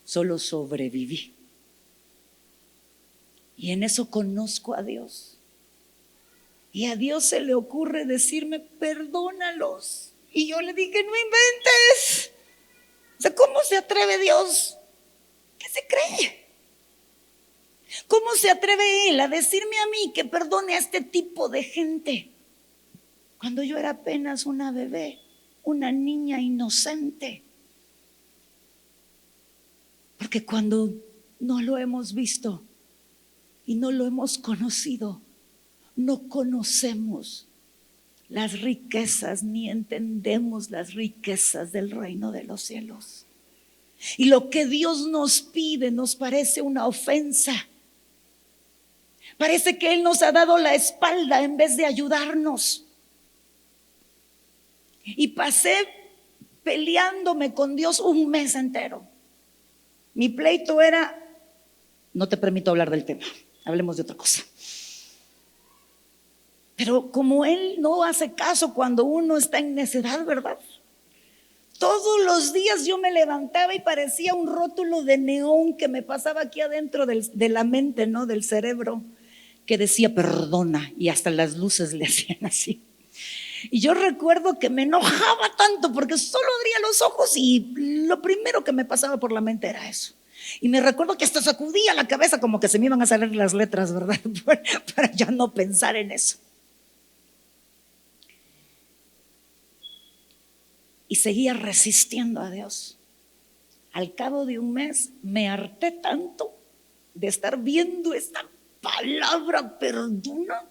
solo sobreviví. Y en eso conozco a Dios. Y a Dios se le ocurre decirme, perdónalos. Y yo le dije, no inventes. O sea, ¿cómo se atreve Dios? ¿Qué se cree? ¿Cómo se atreve Él a decirme a mí que perdone a este tipo de gente? Cuando yo era apenas una bebé, una niña inocente. Porque cuando no lo hemos visto y no lo hemos conocido, no conocemos las riquezas ni entendemos las riquezas del reino de los cielos. Y lo que Dios nos pide nos parece una ofensa. Parece que Él nos ha dado la espalda en vez de ayudarnos. Y pasé peleándome con Dios un mes entero. Mi pleito era: no te permito hablar del tema, hablemos de otra cosa. Pero como Él no hace caso cuando uno está en necedad, ¿verdad? Todos los días yo me levantaba y parecía un rótulo de neón que me pasaba aquí adentro de la mente, ¿no? Del cerebro, que decía perdona, y hasta las luces le hacían así. Y yo recuerdo que me enojaba tanto porque solo abría los ojos y lo primero que me pasaba por la mente era eso. Y me recuerdo que hasta sacudía la cabeza como que se me iban a salir las letras, ¿verdad? Para ya no pensar en eso. Y seguía resistiendo a Dios. Al cabo de un mes me harté tanto de estar viendo esta palabra perdona,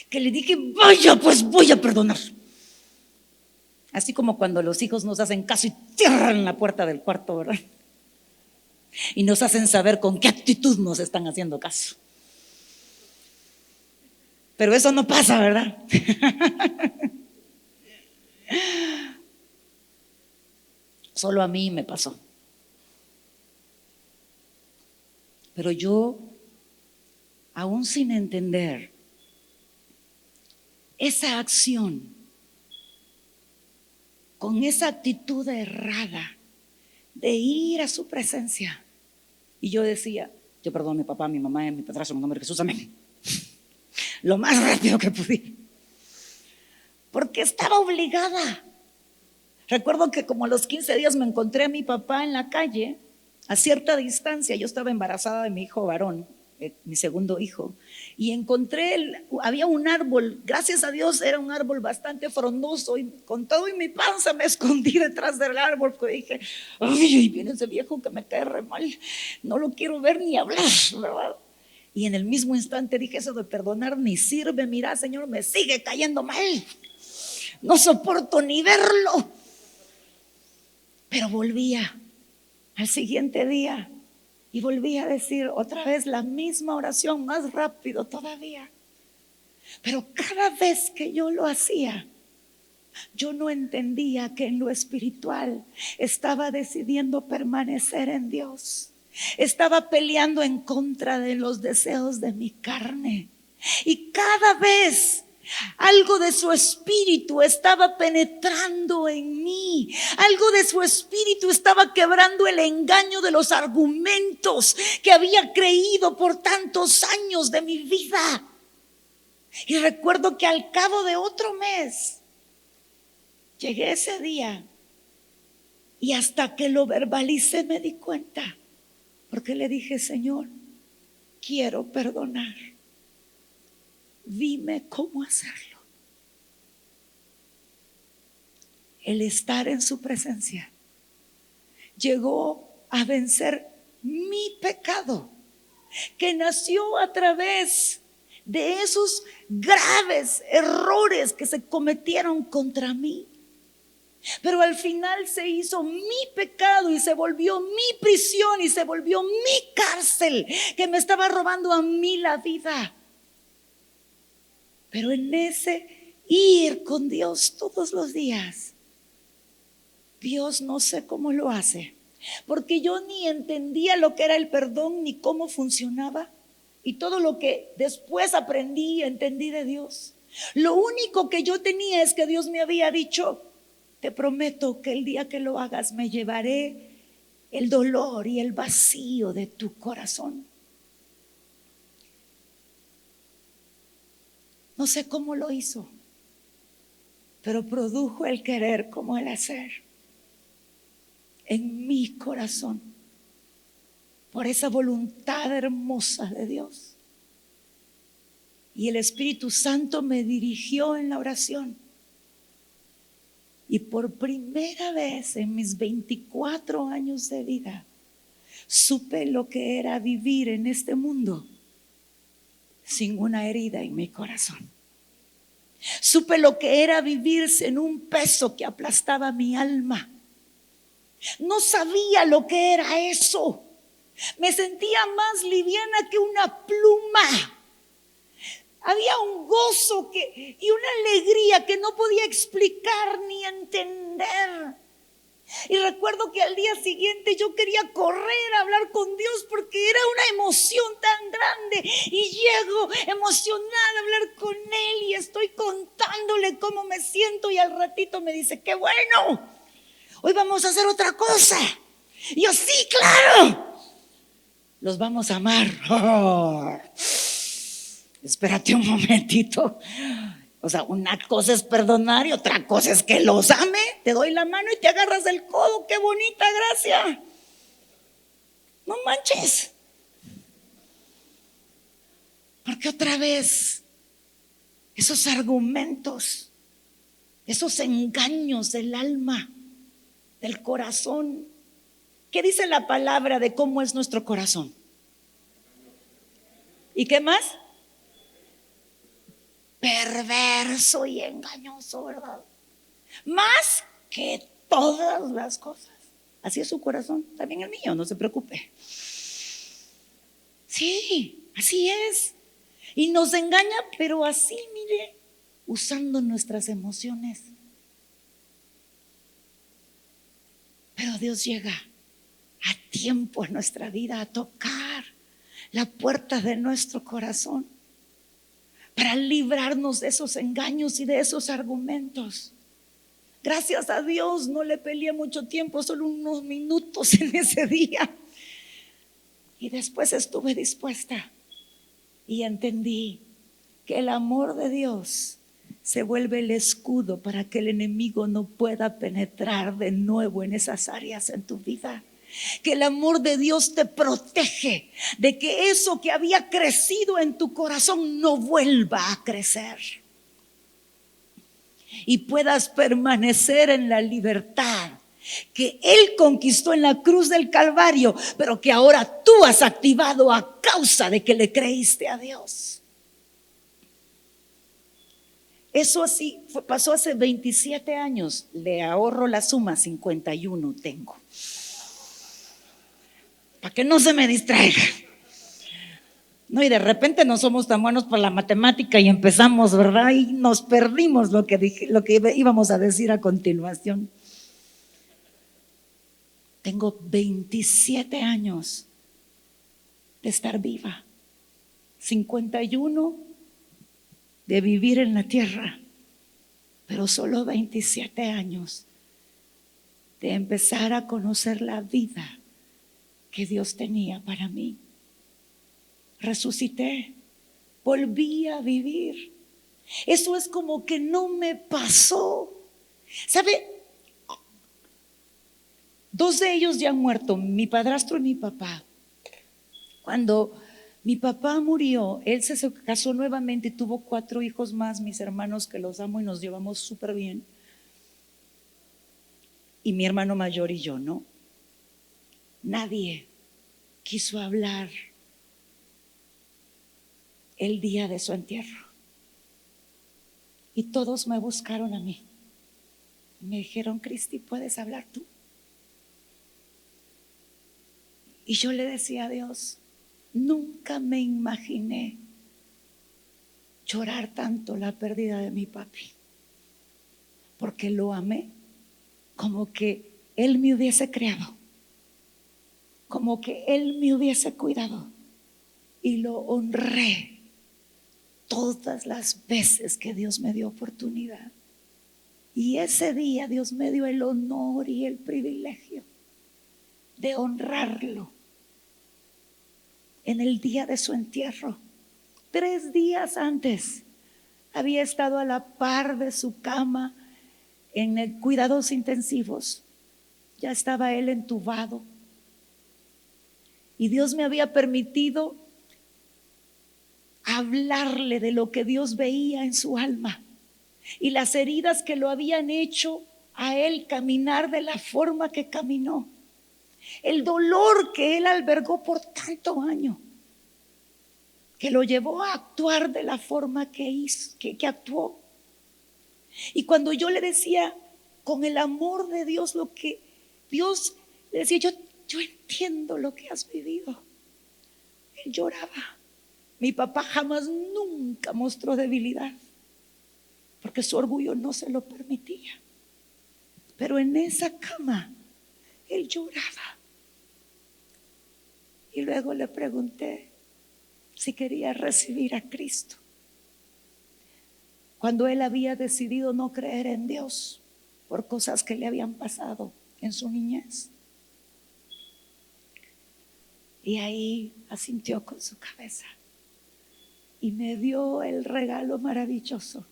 que le dije: vaya, pues voy a perdonar. Así como cuando los hijos nos hacen caso y cierran la puerta del cuarto, ¿verdad? Y nos hacen saber con qué actitud nos están haciendo caso. Pero eso no pasa, ¿verdad? Solo a mí me pasó. Pero yo, aún sin entender esa acción, con esa actitud errada de ir a su presencia, y yo decía: yo perdono a mi papá, a mi mamá y a mi padrastro en el nombre de Jesús, amén, lo más rápido que pude, porque estaba obligada. Recuerdo que como a los 15 días me encontré a mi papá en la calle, a cierta distancia. Yo estaba embarazada de mi hijo varón, mi segundo hijo, y había un árbol, gracias a Dios era un árbol bastante frondoso, y con todo y mi panza me escondí detrás del árbol, porque dije: ay, viene ese viejo que me cae re mal, no lo quiero ver ni hablar, ¿verdad? Y en el mismo instante dije: eso de perdonar ni sirve, mira, Señor, me sigue cayendo mal, no soporto ni verlo. Pero volvía al siguiente día y volvía a decir otra vez la misma oración, más rápido todavía. Pero cada vez que yo lo hacía, yo no entendía que en lo espiritual estaba decidiendo permanecer en Dios. Estaba peleando en contra de los deseos de mi carne. Y cada vez algo de su espíritu estaba penetrando en mí. Algo de su espíritu estaba quebrando el engaño de los argumentos que había creído por tantos años de mi vida. Y recuerdo que al cabo de otro mes llegué ese día, y hasta que lo verbalicé me di cuenta, porque le dije: Señor, quiero perdonar, dime cómo hacerlo. El estar en su presencia llegó a vencer mi pecado, que nació a través de esos graves errores que se cometieron contra mí. Pero al final se hizo mi pecado y se volvió mi prisión y se volvió mi cárcel, que me estaba robando a mí la vida. Pero en ese ir con Dios todos los días, Dios no sé cómo lo hace, porque yo ni entendía lo que era el perdón ni cómo funcionaba, y todo lo que después aprendí y entendí de Dios, lo único que yo tenía es que Dios me había dicho: te prometo que el día que lo hagas me llevaré el dolor y el vacío de tu corazón. No sé cómo lo hizo, pero produjo el querer como el hacer en mi corazón, por esa voluntad hermosa de Dios. Y el Espíritu Santo me dirigió en la oración. Y por primera vez en mis 24 años de vida, supe lo que era vivir en este mundo sin una herida en mi corazón. Supe lo que era vivir sin un peso que aplastaba mi alma. No sabía lo que era eso. Me sentía más liviana que una pluma. Había un gozo y una alegría que no podía explicar ni entender. Y recuerdo que al día siguiente yo quería correr a hablar con Dios porque era una emoción tan grande. Y llego emocionada a hablar con Él y estoy contándole cómo me siento. Y al ratito me dice: qué bueno, hoy vamos a hacer otra cosa. Y yo: sí, claro, los vamos a amar. Oh, espérate un momentito. O sea, una cosa es perdonar y otra cosa es que los ame. Te doy la mano y te agarras del codo. ¡Qué bonita gracia! No manches. Porque otra vez esos argumentos, esos engaños del alma, del corazón. ¿Qué dice la palabra de cómo es nuestro corazón? ¿Y qué más? Perverso y engañoso, ¿verdad? Más que todas las cosas. Así es su corazón, también el mío, no se preocupe. Sí, así es. Y nos engaña, pero así, mire, usando nuestras emociones. Pero Dios llega a tiempo en nuestra vida a tocar la puerta de nuestro corazón para librarnos de esos engaños y de esos argumentos. Gracias a Dios no le peleé mucho tiempo, solo unos minutos en ese día. Y después estuve dispuesta y entendí que el amor de Dios se vuelve el escudo para que el enemigo no pueda penetrar de nuevo en esas áreas en tu vida. Que el amor de Dios te protege de que eso que había crecido en tu corazón no vuelva a crecer. Y puedas permanecer en la libertad que Él conquistó en la cruz del Calvario, pero que ahora tú has activado a causa de que le creíste a Dios. Eso así pasó hace 27 años. Le ahorro la suma, 51 tengo, para que no se me distraiga. No, y de repente no somos tan buenos para la matemática y empezamos, ¿verdad? Y nos perdimos lo que íbamos a decir a continuación. Tengo 27 años de estar viva, 51 de vivir en la tierra, pero solo 27 años de empezar a conocer la vida que Dios tenía para mí. Resucité, volví a vivir. Eso es como que no me pasó. ¿Sabe? 2 de ellos ya han muerto, mi padrastro y mi papá. Cuando mi papá murió, él se casó nuevamente y tuvo 4 hijos más, mis hermanos, que los amo y nos llevamos súper bien. Y mi hermano mayor y yo, ¿no? Nadie quiso hablar el día de su entierro. Y todos me buscaron a mí. Me dijeron: Cristi, ¿puedes hablar tú? Y yo le decía a Dios: nunca me imaginé llorar tanto la pérdida de mi papi, porque lo amé como que Él me hubiese creado, como que Él me hubiese cuidado, y lo honré todas las veces que Dios me dio oportunidad. Y ese día Dios me dio el honor y el privilegio de honrarlo en el día de su entierro. 3 días antes había estado a la par de su cama en cuidados intensivos. Ya estaba él entubado. Y Dios me había permitido hablarle de lo que Dios veía en su alma y las heridas que lo habían hecho a él caminar de la forma que caminó, el dolor que él albergó por tanto año, que lo llevó a actuar de la forma que hizo, que actuó. Y cuando yo le decía con el amor de Dios lo que Dios le decía, yo entiendo lo que has vivido, él lloraba. Mi papá jamás, nunca mostró debilidad, porque su orgullo no se lo permitía. Pero en esa cama, él lloraba. Y luego le pregunté si quería recibir a Cristo, cuando él había decidido no creer en Dios por cosas que le habían pasado en su niñez. Y ahí asintió con su cabeza y me dio el regalo maravilloso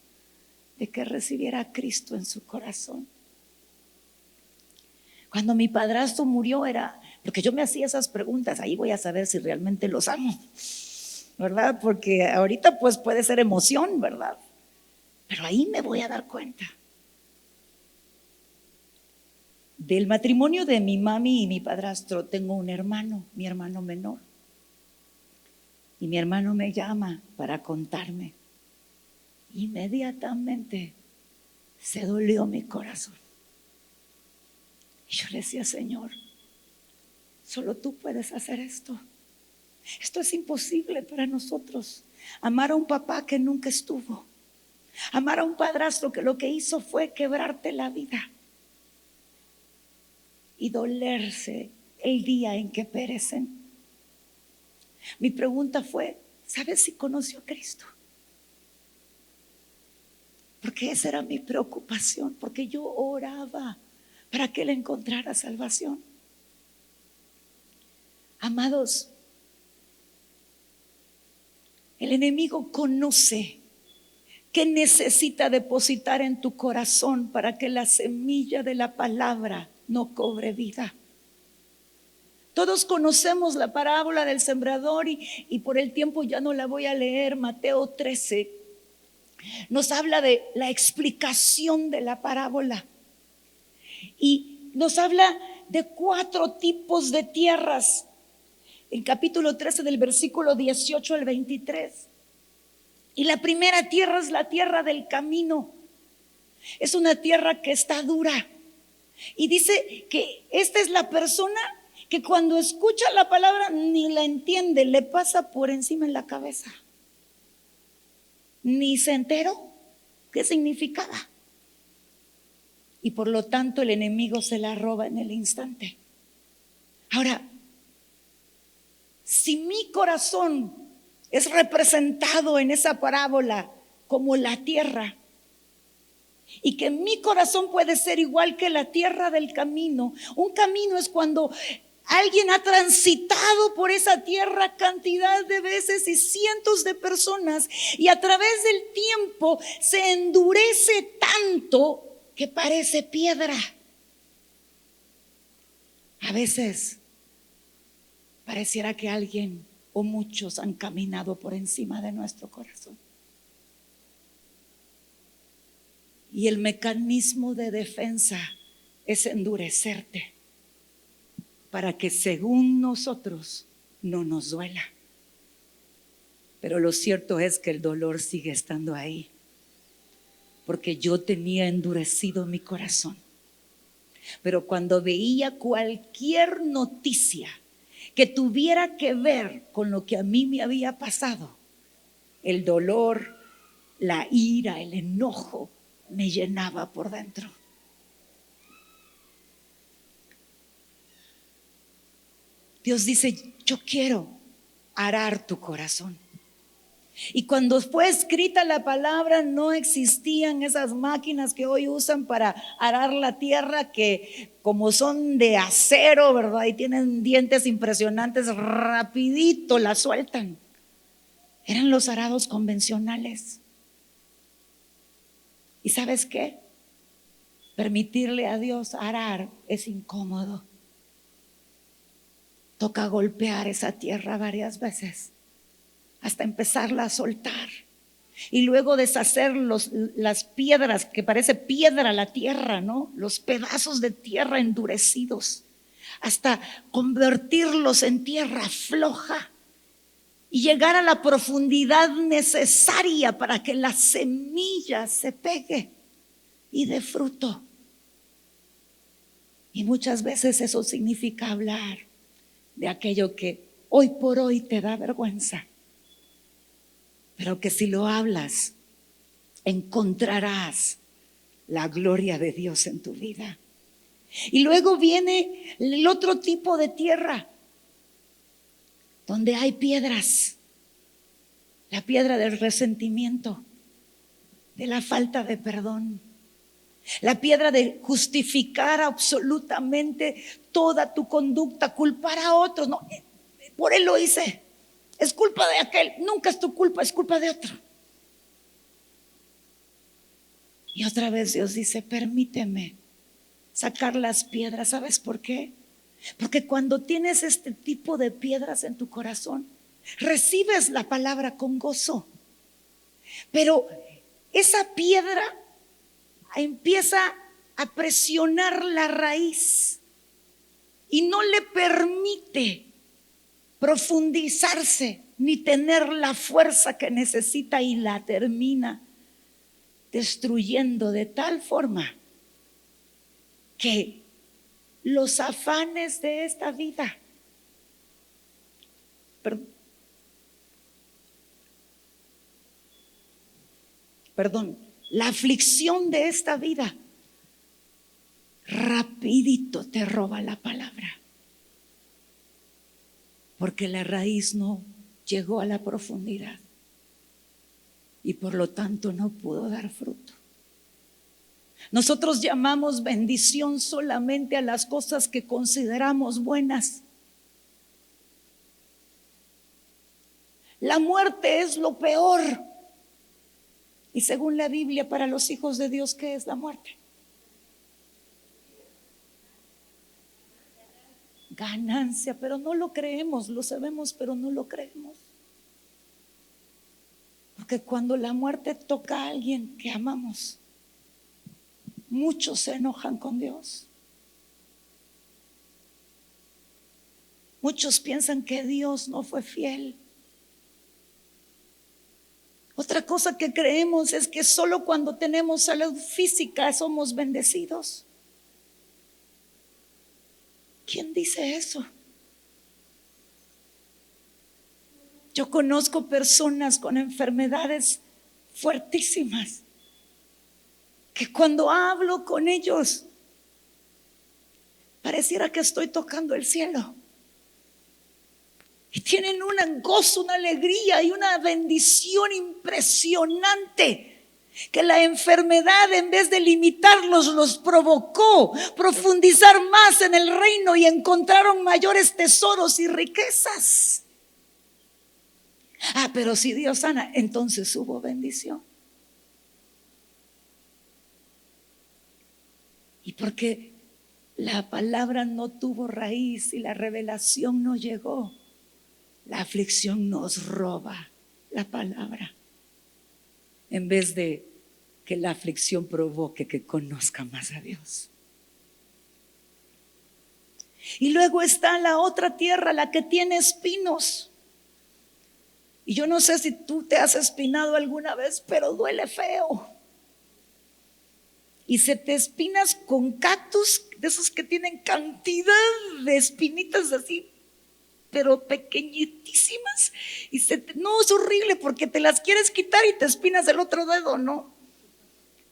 de que recibiera a Cristo en su corazón. Cuando mi padrastro murió era, porque yo me hacía esas preguntas, ahí voy a saber si realmente los amo, ¿verdad? Porque ahorita pues puede ser emoción, ¿verdad? Pero ahí me voy a dar cuenta. Del matrimonio de mi mami y mi padrastro tengo un hermano, mi hermano menor. Y mi hermano me llama para contarme. Inmediatamente se dolió mi corazón. Y yo le decía, Señor, solo tú puedes hacer esto. Esto es imposible para nosotros. Amar a un papá que nunca estuvo. Amar a un padrastro que lo que hizo fue quebrarte la vida. Y dolerse el día en que perecen. Mi pregunta fue, ¿sabes si conoció a Cristo? Porque esa era mi preocupación, porque yo oraba para que él encontrara salvación. Amados, el enemigo conoce que necesita depositar en tu corazón para que la semilla de la palabra no cobre vida. Todos conocemos la parábola del sembrador y por el tiempo ya no la voy a leer. Mateo 13 nos habla de la explicación de la parábola y nos habla de 4 tipos de tierras. En capítulo 13 del versículo 18 al 23. Y la primera tierra es la tierra del camino. Es una tierra que está dura. Y dice que esta es la persona que cuando escucha la palabra ni la entiende, le pasa por encima en la cabeza. Ni se enteró qué significaba. Y por lo tanto el enemigo se la roba en el instante. Ahora, si mi corazón es representado en esa parábola como la tierra, y que mi corazón puede ser igual que la tierra del camino. Un camino es cuando alguien ha transitado por esa tierra cantidad de veces y cientos de personas, y a través del tiempo se endurece tanto que parece piedra. A veces pareciera que alguien o muchos han caminado por encima de nuestro corazón. Y el mecanismo de defensa es endurecerte para que según nosotros no nos duela. Pero lo cierto es que el dolor sigue estando ahí, porque yo tenía endurecido mi corazón. Pero cuando veía cualquier noticia que tuviera que ver con lo que a mí me había pasado, el dolor, la ira, el enojo me llenaba por dentro. Dios dice, yo quiero arar tu corazón. Y cuando fue escrita la palabra, no existían esas máquinas que hoy usan para arar la tierra, que como son de acero, ¿verdad? Y tienen dientes impresionantes, rapidito la sueltan. Eran los arados convencionales. ¿Y sabes qué? Permitirle a Dios arar es incómodo. toca golpear esa tierra varias veces hasta empezarla a soltar. Y luego deshacer las piedras, que parece piedra la tierra, ¿no? Los pedazos de tierra endurecidos, hasta convertirlos en tierra floja y llegar a la profundidad necesaria para que la semilla se pegue y dé fruto. Y muchas veces eso significa hablar de aquello que hoy por hoy te da vergüenza, pero que si lo hablas, encontrarás la gloria de Dios en tu vida. Y luego viene el otro tipo de tierra, donde hay piedras. La piedra del resentimiento, de la falta de perdón. La piedra de justificar absolutamente toda tu conducta, culpar a otros. No, por él lo hice. Es culpa de aquel. Nunca es tu culpa, es culpa de otro. Y otra vez Dios dice, permíteme sacar las piedras. ¿Sabes por qué? Porque cuando tienes este tipo de piedras en tu corazón, recibes la palabra con gozo. Pero esa piedra empieza a presionar la raíz y no le permite profundizarse ni tener la fuerza que necesita, y la termina destruyendo de tal forma que los afanes de esta vida, la aflicción de esta vida, rapidito te roba la palabra, porque la raíz no llegó a la profundidad y por lo tanto no pudo dar fruto. Nosotros llamamos bendición solamente a las cosas que consideramos buenas. La muerte es lo peor. Y según la Biblia, para los hijos de Dios, ¿qué es la muerte? Ganancia, pero no lo creemos, lo sabemos, pero no lo creemos. Porque cuando la muerte toca a alguien que amamos, muchos se enojan con Dios. Muchos piensan que Dios no fue fiel. Otra cosa que creemos es que solo cuando tenemos salud física somos bendecidos. ¿Quién dice eso? Yo conozco personas con enfermedades fuertísimas que cuando hablo con ellos pareciera que estoy tocando el cielo. Y tienen un gozo, una alegría y una bendición impresionante, que la enfermedad, en vez de limitarlos, los provocó profundizar más en el reino y encontraron mayores tesoros y riquezas. Pero si Dios sana, entonces hubo bendición. Y porque la palabra no tuvo raíz y la revelación no llegó, la aflicción nos roba la palabra, en vez de que la aflicción provoque que conozca más a Dios. Y luego está la otra tierra, la que tiene espinos. Y yo no sé si tú te has espinado alguna vez, pero duele feo. Y se te espinas con cactus, de esos que tienen cantidad de espinitas así, pero pequeñitísimas, y no, es horrible porque te las quieres quitar y te espinas el otro dedo, ¿no?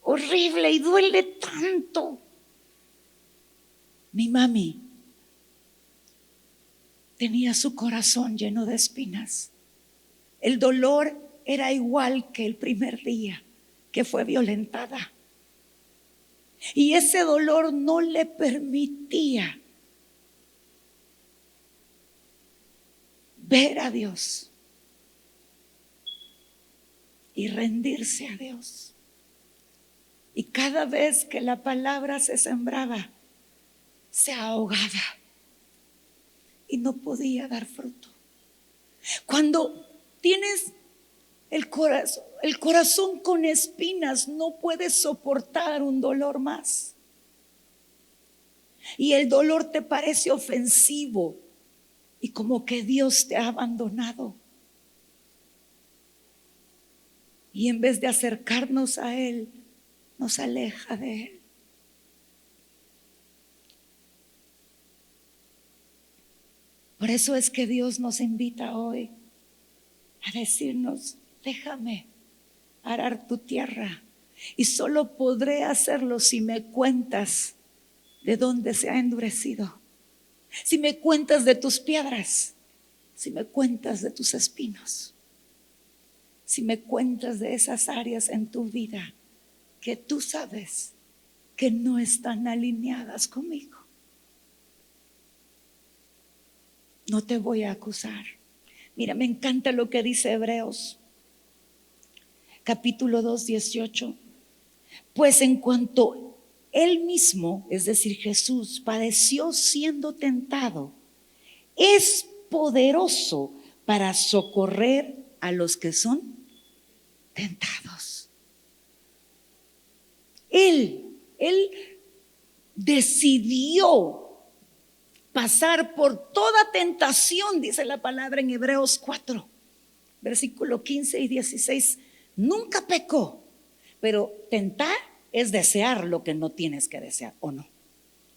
Horrible, y duele tanto. Mi mami tenía su corazón lleno de espinas. El dolor era igual que el primer día que fue violentada, y ese dolor no le permitía ver a Dios y rendirse a Dios. Y cada vez que la palabra se sembraba, se ahogaba y no podía dar fruto. Cuando tienes el corazón con espinas, no puedes soportar un dolor más. Y el dolor te parece ofensivo y como que Dios te ha abandonado. Y en vez de acercarnos a Él, nos aleja de Él. Por eso es que Dios nos invita hoy a decirnos: déjame arar tu tierra, y solo podré hacerlo si me cuentas de dónde se ha endurecido, si me cuentas de tus piedras, si me cuentas de tus espinos, si me cuentas de esas áreas en tu vida que tú sabes que no están alineadas conmigo. No te voy a acusar. Mira, me encanta lo que dice Hebreos capítulo 2, 18. Pues en cuanto Él mismo, es decir, Jesús, padeció siendo tentado, es poderoso para socorrer a los que son tentados. Él decidió pasar por toda tentación, dice la palabra en Hebreos 4, versículo 15 y 16. Nunca pecó, pero tentar es desear lo que no tienes que desear, ¿o no?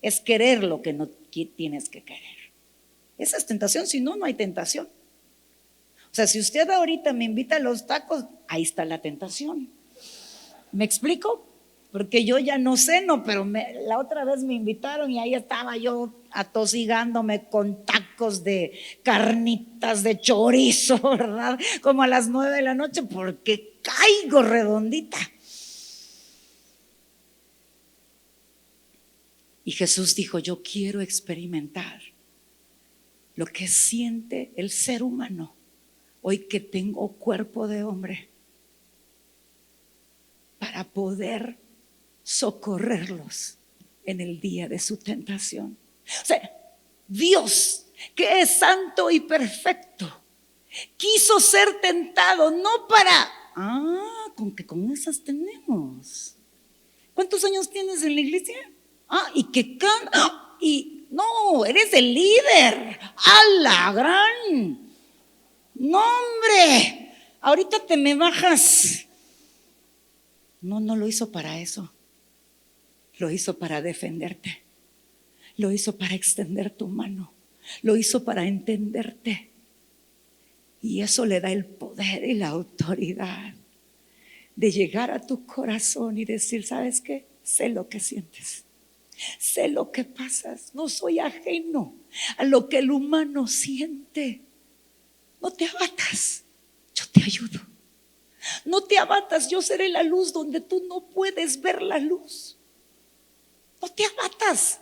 Es querer lo que no tienes que querer. Esa es tentación, si no, no hay tentación. O sea, si usted ahorita me invita a los tacos, ahí está la tentación. ¿Me explico? Porque yo ya no ceno, pero la otra vez me invitaron y ahí estaba yo atosigándome con tacos de carnitas de chorizo, ¿verdad? Como a las 9 de la noche, porque caigo redondita. Y Jesús dijo: yo quiero experimentar lo que siente el ser humano hoy que tengo cuerpo de hombre, para poder socorrerlos en el día de su tentación. O sea, Dios, que es santo y perfecto, quiso ser tentado, no para, con esas tenemos. ¿Cuántos años tienes en la iglesia? Y que y no, eres el líder. ¡A la gran! No, hombre, ahorita te me bajas. No lo hizo para eso. Lo hizo para defenderte. Lo hizo para extender tu mano. Lo hizo para entenderte. Y eso le da el poder y la autoridad de llegar a tu corazón y decir: ¿sabes qué? Sé lo que sientes. Sé lo que pasas. No soy ajeno a lo que el humano siente. No te abatas. Yo te ayudo. No te abatas. Yo seré la luz donde tú no puedes ver la luz. No te abatas.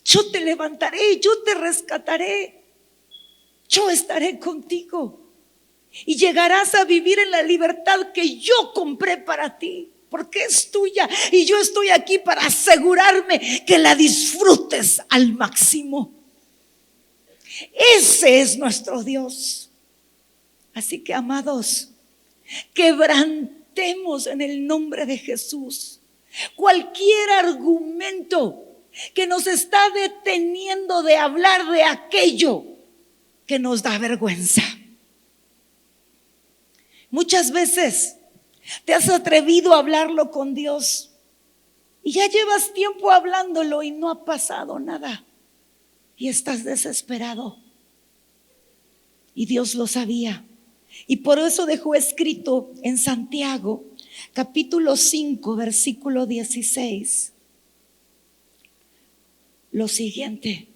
Yo te levantaré, yo te rescataré. Yo estaré contigo. Y llegarás a vivir en la libertad que yo compré para ti, porque es tuya. Y yo estoy aquí para asegurarme que la disfrutes al máximo. Ese es nuestro Dios. Así que, amados, quebrantemos en el nombre de Jesús cualquier argumento que nos está deteniendo de hablar de aquello que nos da vergüenza. Muchas veces te has atrevido a hablarlo con Dios y ya llevas tiempo hablándolo y no ha pasado nada y estás desesperado, y Dios lo sabía, y por eso dejó escrito en Santiago capítulo 5 versículo 16 lo siguiente: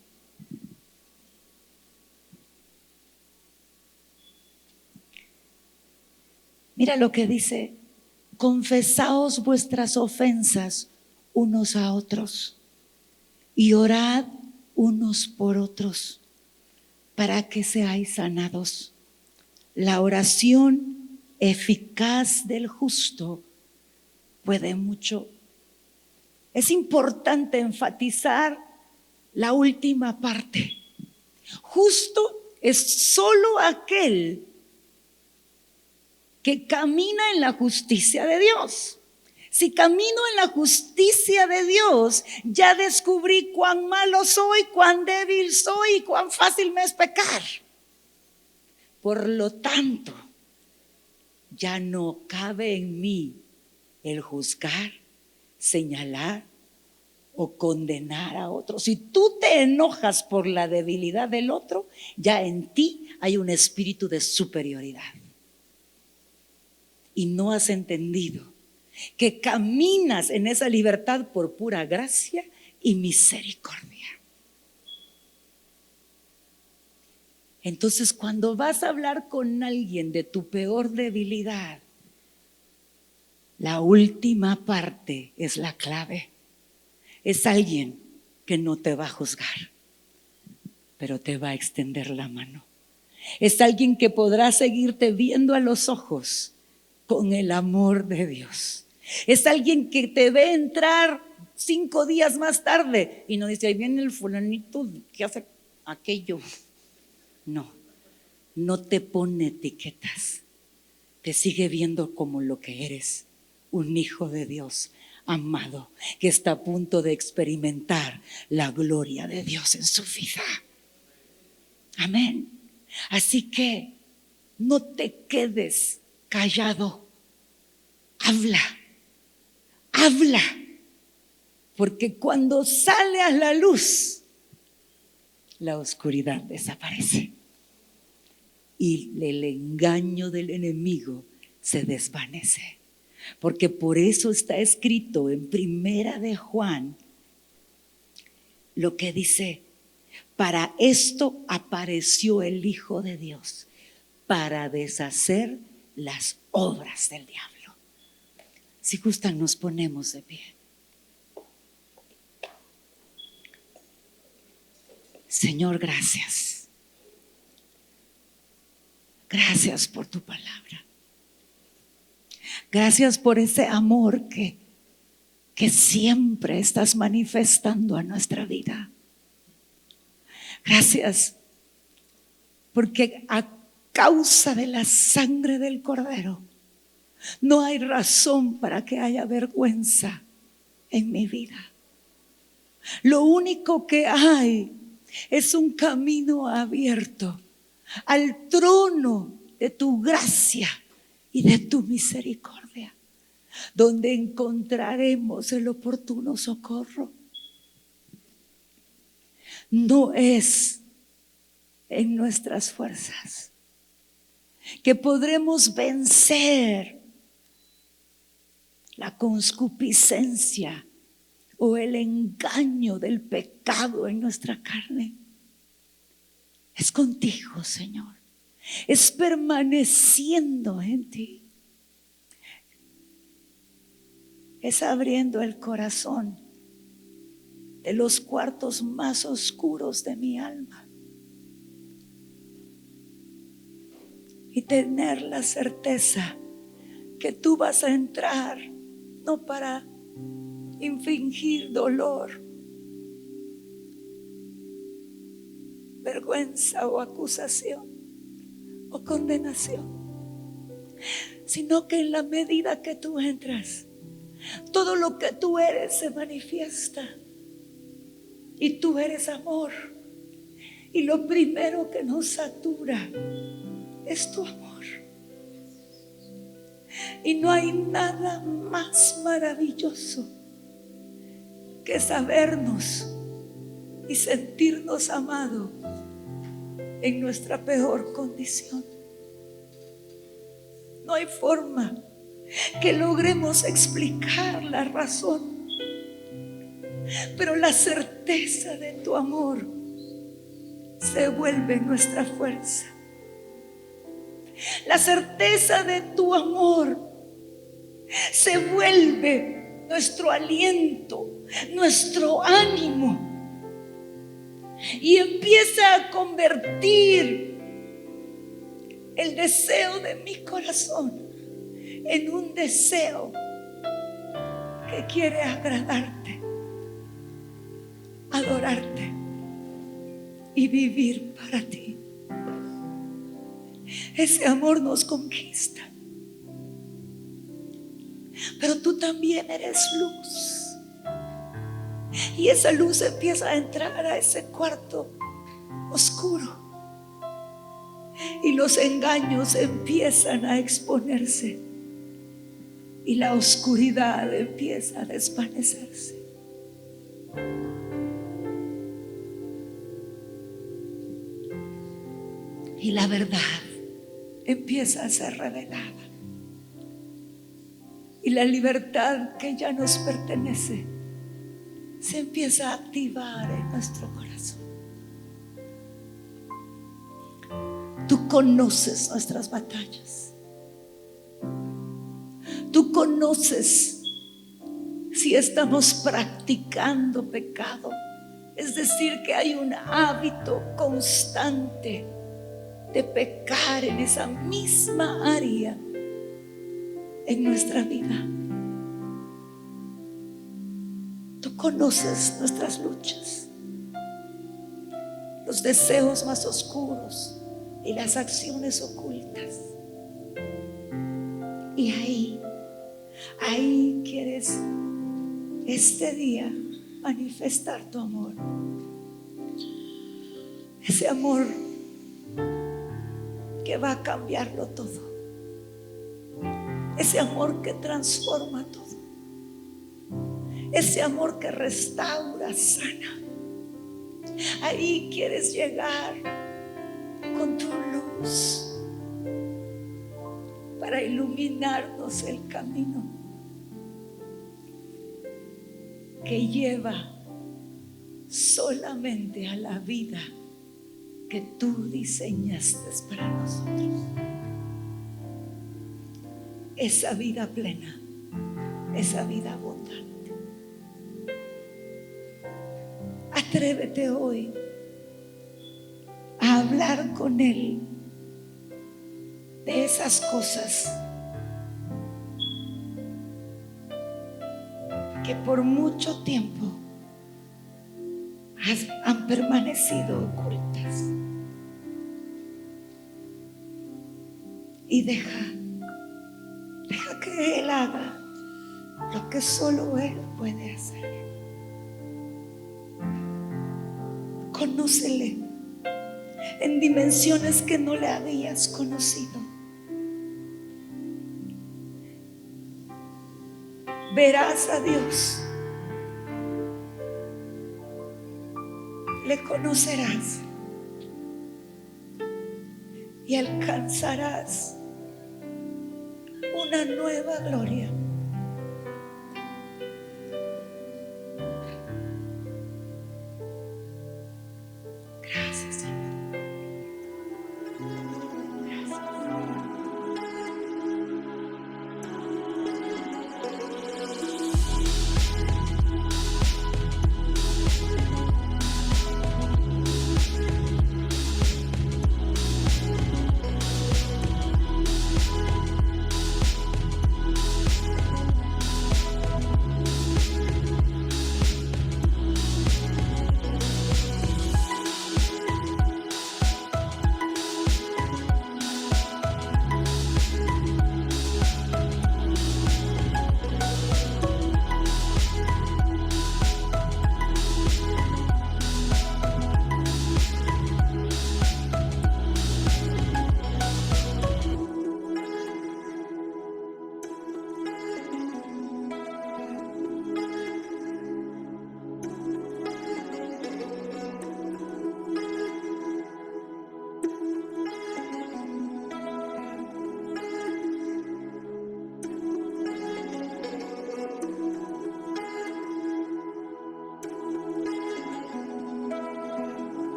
mira lo que dice: confesaos vuestras ofensas unos a otros y orad unos por otros para que seáis sanados. La oración eficaz del justo puede mucho. Es importante enfatizar la última parte. Justo es solo aquel que camina en la justicia de Dios. Si camino en la justicia de Dios, ya descubrí cuán malo soy, cuán débil soy y cuán fácil me es pecar. Por lo tanto, ya no cabe en mí el juzgar, señalar o condenar a otro. Si tú te enojas por la debilidad del otro, ya en ti hay un espíritu de superioridad. Y no has entendido que caminas en esa libertad por pura gracia y misericordia. Entonces, cuando vas a hablar con alguien de tu peor debilidad, la última parte es la clave. Es alguien que no te va a juzgar, pero te va a extender la mano. Es alguien que podrá seguirte viendo a los ojos con el amor de Dios. Es alguien que te ve entrar 5 días más tarde y no dice, ahí viene el fulanito que hace aquello. No, no te pone etiquetas. Te sigue viendo como lo que eres, un hijo de Dios amado, que está a punto de experimentar la gloria de Dios en su vida. Amén. Así que no te quedes callado. Habla, porque cuando sale a la luz, la oscuridad desaparece y el engaño del enemigo se desvanece. Porque por eso está escrito en Primera de Juan lo que dice: para esto apareció el Hijo de Dios, para deshacer las obras del diablo. Si gustan, nos ponemos de pie. Señor, gracias. Gracias por tu palabra. Gracias por ese amor que siempre estás manifestando a nuestra vida. Gracias porque a causa de la sangre del Cordero no hay razón para que haya vergüenza en mi vida. Lo único que hay es un camino abierto al trono de tu gracia y de tu misericordia, donde encontraremos el oportuno socorro. No es en nuestras fuerzas que podremos vencer la concupiscencia o el engaño del pecado en nuestra carne. Es contigo, Señor. Es permaneciendo en ti. Es abriendo el corazón de los cuartos más oscuros de mi alma y tener la certeza que tú vas a entrar, no para infligir dolor, vergüenza o acusación o condenación, sino que en la medida que tú entras, todo lo que tú eres se manifiesta. Y tú eres amor. Y lo primero que nos satura es tu amor. Y no hay nada más maravilloso que sabernos y sentirnos amados en nuestra peor condición. No hay forma que logremos explicar la razón, pero la certeza de tu amor se vuelve nuestra fuerza. La certeza de tu amor se vuelve nuestro aliento, nuestro ánimo, y empieza a convertir el deseo de mi corazón en un deseo que quiere agradarte, adorarte y vivir para ti. Ese amor nos conquista. Pero tú también eres luz. Y esa luz empieza a entrar a ese cuarto oscuro. Y los engaños empiezan a exponerse. Y la oscuridad empieza a desvanecerse. Y la verdad empieza a ser revelada. Y la libertad que ya nos pertenece se empieza a activar en nuestro corazón. Tú conoces nuestras batallas. Tú conoces si estamos practicando pecado. Es decir, que hay un hábito constante de pecar en esa misma área en nuestra vida. Tú conoces nuestras luchas, los deseos más oscuros y las acciones ocultas. Y ahí quieres este día manifestar tu amor. Ese amor que va a cambiarlo todo. Ese amor que transforma todo. Ese amor que restaura, sana. Ahí quieres llegar con tu luz para iluminarnos el camino que lleva solamente a la vida que tú diseñaste para nosotros. Esa vida plena, esa vida abundante. Atrévete hoy a hablar con Él de esas cosas que por mucho tiempo han permanecido ocultas. Y deja que Él haga lo que solo Él puede hacer. Conócele en dimensiones que no le habías conocido. Verás a Dios, le conocerás y alcanzarás una nueva gloria